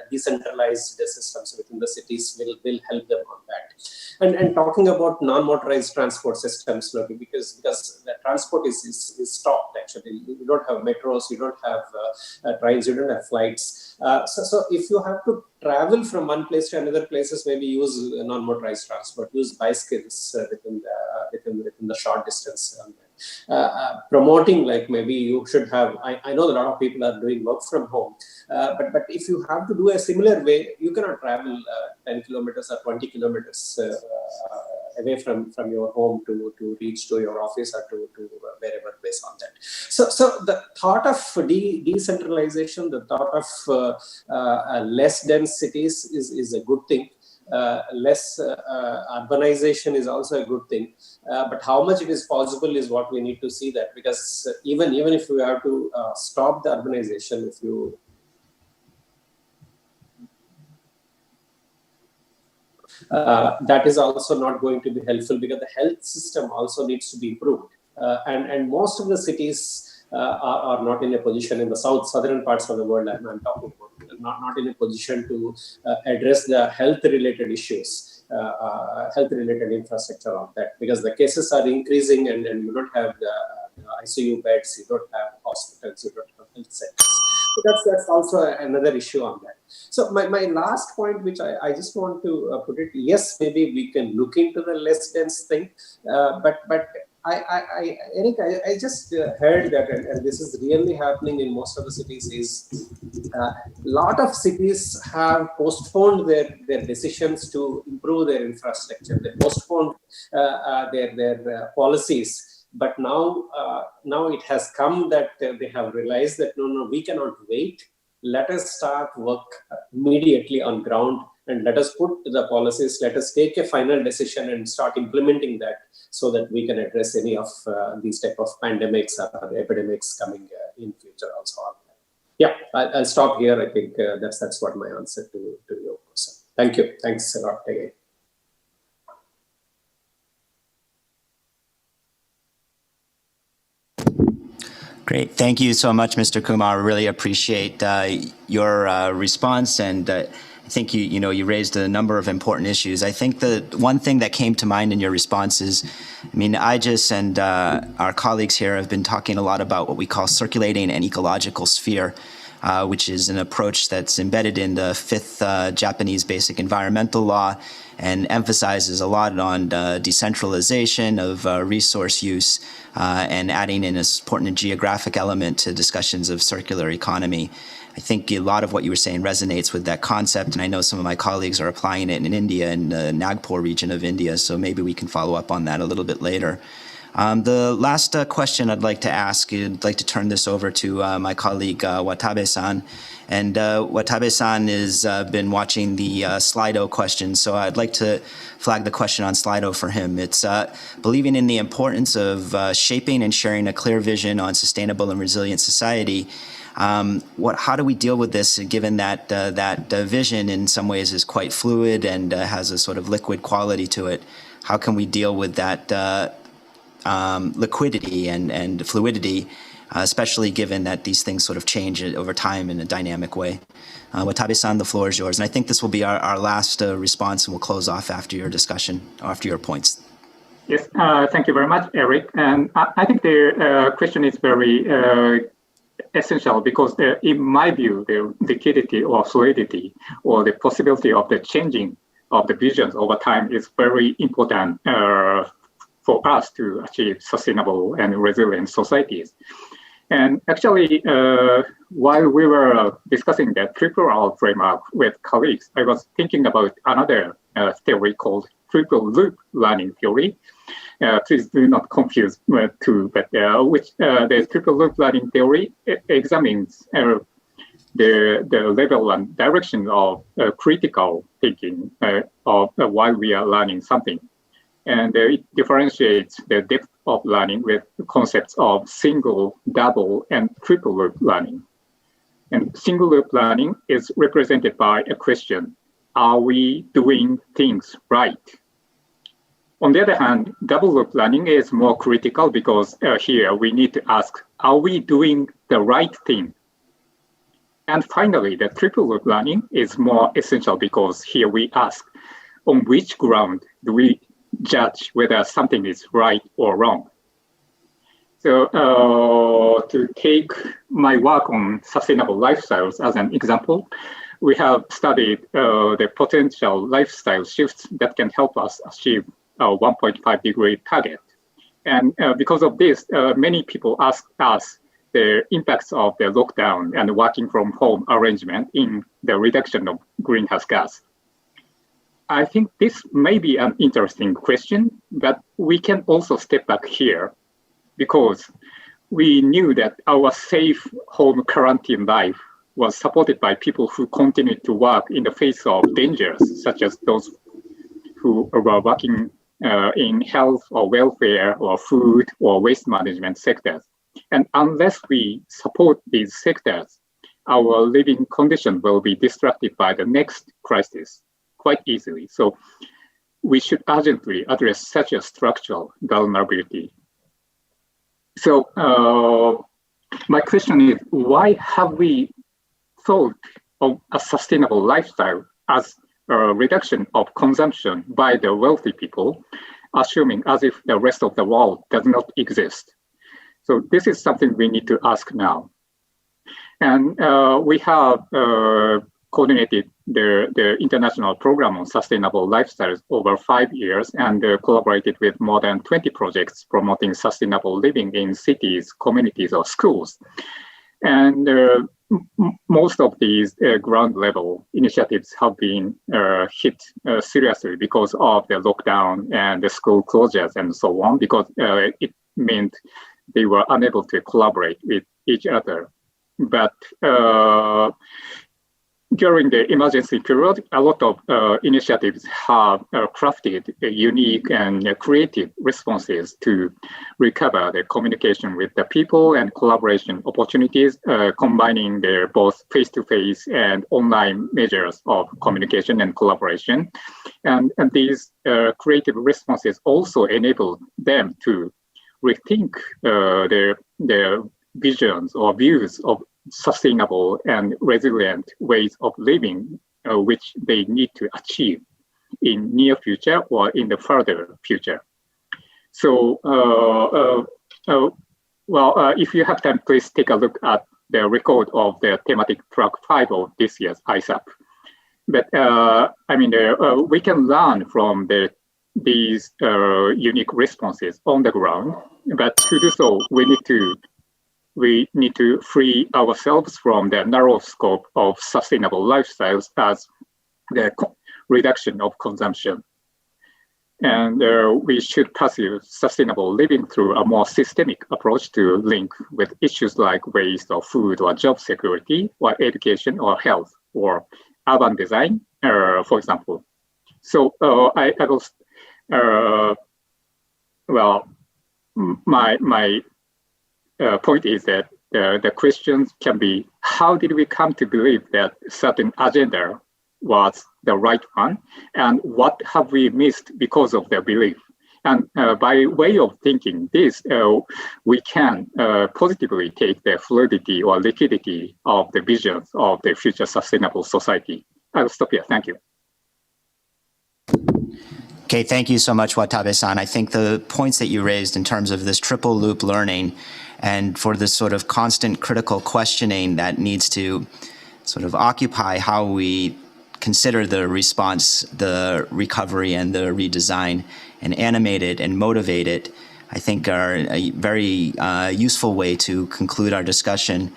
decentralized systems within the cities will help them on that. And talking about non-motorized transport systems, because the transport is stopped actually. You don't have metros, you don't have trains, you don't have flights. So if you have to travel from one place to another places, maybe use non-motorized transport, use bicycles within the short distance. Promoting, like maybe you should have, I know a lot of people are doing work from home, but if you have to do a similar way, you cannot travel 10 kilometers or 20 kilometers away from your home to reach to your office or to wherever place on that. So the thought of decentralization, the thought of less dense cities is a good thing. Less urbanization is also a good thing, but how much it is possible is what we need to see that, because even if we have to stop the urbanization, if you that is also not going to be helpful, because the health system also needs to be improved, and most of the cities are not in a position in the southern parts of the world I'm talking about, not in a position to address the health-related issues, health-related infrastructure on that, because the cases are increasing and you don't have the ICU beds, you don't have hospitals, you don't have health centers. So that's also another issue on that. So my last point, which I just want to put it, yes, maybe we can look into the less dense thing, but Eric, I just heard that, and this is really happening in most of the cities, is a lot of cities have postponed their decisions to improve their infrastructure. They postponed their policies. But now it has come that they have realized that no, we cannot wait. Let us start work immediately on ground, and let us put the policies. Let us take a final decision and start implementing that, so that we can address any of these type of pandemics or epidemics coming in future also. Yeah. I'll stop here. I think that's what my answer to your question. Thank you. Thanks a lot again. Great. Thank you so much, Mr. Kumar. Really appreciate your response, and I think you raised a number of important issues. I think the one thing that came to mind in your response is, I mean, IGES and our colleagues here have been talking a lot about what we call circulating an ecological sphere, which is an approach that's embedded in the 5th Japanese Basic Environmental Law and emphasizes a lot on decentralization of resource use and adding in an important geographic element to discussions of circular economy. I think a lot of what you were saying resonates with that concept, and I know some of my colleagues are applying it in India, in the Nagpur region of India, so maybe we can follow up on that a little bit later. The last question I'd like to ask, I'd like to turn this over to my colleague Watabe-san. And Watabe-san has been watching the Slido question, so I'd like to flag the question on Slido for him. It's believing in the importance of shaping and sharing a clear vision on sustainable and resilient society. How do we deal with this, given that that vision in some ways is quite fluid and has a sort of liquid quality to it? How can we deal with that liquidity and fluidity, especially given that these things sort of change over time in a dynamic way? Watabe-san, the floor is yours. And I think this will be our last response, and we'll close off after your discussion, after your points. Yes, thank you very much, Eric. And I think the question is very essential because in my view, the liquidity or fluidity or the possibility of the changing of the visions over time is very important for us to achieve sustainable and resilient societies. And actually, while we were discussing the triple R framework with colleagues, I was thinking about another theory called triple loop learning theory. Please do not confuse two, but the triple loop learning theory examines the level and direction of critical thinking while we are learning something. And it differentiates the depth of learning with concepts of single, double, and triple loop learning. And single loop learning is represented by a question: are we doing things right? On the other hand, double loop learning is more critical because here we need to ask, are we doing the right thing? And finally, the triple loop learning is more essential because here we ask, on which ground do we judge whether something is right or wrong? So to take my work on sustainable lifestyles as an example, we have studied the potential lifestyle shifts that can help us achieve our 1.5 degree target. And because of this, many people ask us the impacts of the lockdown and working from home arrangement in the reduction of greenhouse gas. I think this may be an interesting question, but we can also step back here because we knew that our safe home quarantine life was supported by people who continued to work in the face of dangers, such as those who were working in health or welfare or food or waste management sectors. And unless we support these sectors, our living condition will be disrupted by the next crisis quite easily. So we should urgently address such a structural vulnerability. So my question is, why have we thought of a sustainable lifestyle as a reduction of consumption by the wealthy people, assuming as if the rest of the world does not exist? So this is something we need to ask now. And we have coordinated the international program on sustainable lifestyles over 5 years and collaborated with more than 20 projects promoting sustainable living in cities, communities, or schools. And most of these ground level initiatives have been hit seriously because of the lockdown and the school closures and so on, because it meant they were unable to collaborate with each other. But during the emergency period, a lot of initiatives have crafted unique and creative responses to recover the communication with the people and collaboration opportunities, combining their both face-to-face and online measures of communication and collaboration. And these creative responses also enable them to rethink their visions or views of sustainable and resilient ways of living, which they need to achieve in near future or in the further future. So, if you have time, please take a look at the record of the thematic track 5 of this year's ISAP. But we can learn from these unique responses on the ground. But to do so, we need to free ourselves from the narrow scope of sustainable lifestyles as the reduction of consumption. And we should pursue sustainable living through a more systemic approach to link with issues like waste or food or job security or education or health or urban design, for example. So my point is that the questions can be, how did we come to believe that certain agenda was the right one? And what have we missed because of their belief? And by way of thinking this, we can positively take the fluidity or liquidity of the visions of the future sustainable society. I'll stop here. Thank you. Okay, thank you so much, Watabe-san. I think the points that you raised in terms of this triple loop learning and for this sort of constant critical questioning that needs to sort of occupy how we consider the response, the recovery, and the redesign, and animate it and motivate it, I think are a very useful way to conclude our discussion.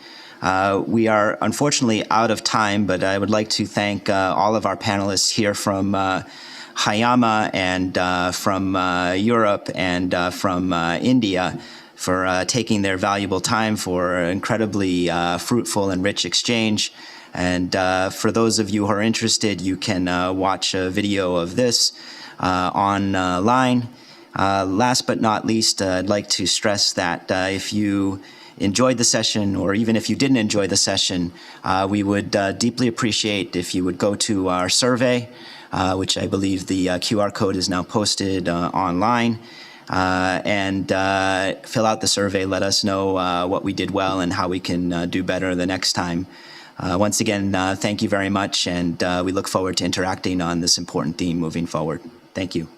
We are unfortunately out of time, but I would like to thank all of our panelists here from Hayama and from Europe and from India for taking their valuable time for incredibly fruitful and rich exchange. And for those of you who are interested, you can watch a video of this online. Last but not least, I'd like to stress that if you enjoyed the session, or even if you didn't enjoy the session, we would deeply appreciate if you would go to our survey, which I believe the QR code is now posted online, and fill out the survey. Let us know what we did well and how we can do better the next time. Once again, thank you very much, and we look forward to interacting on this important theme moving forward. Thank you.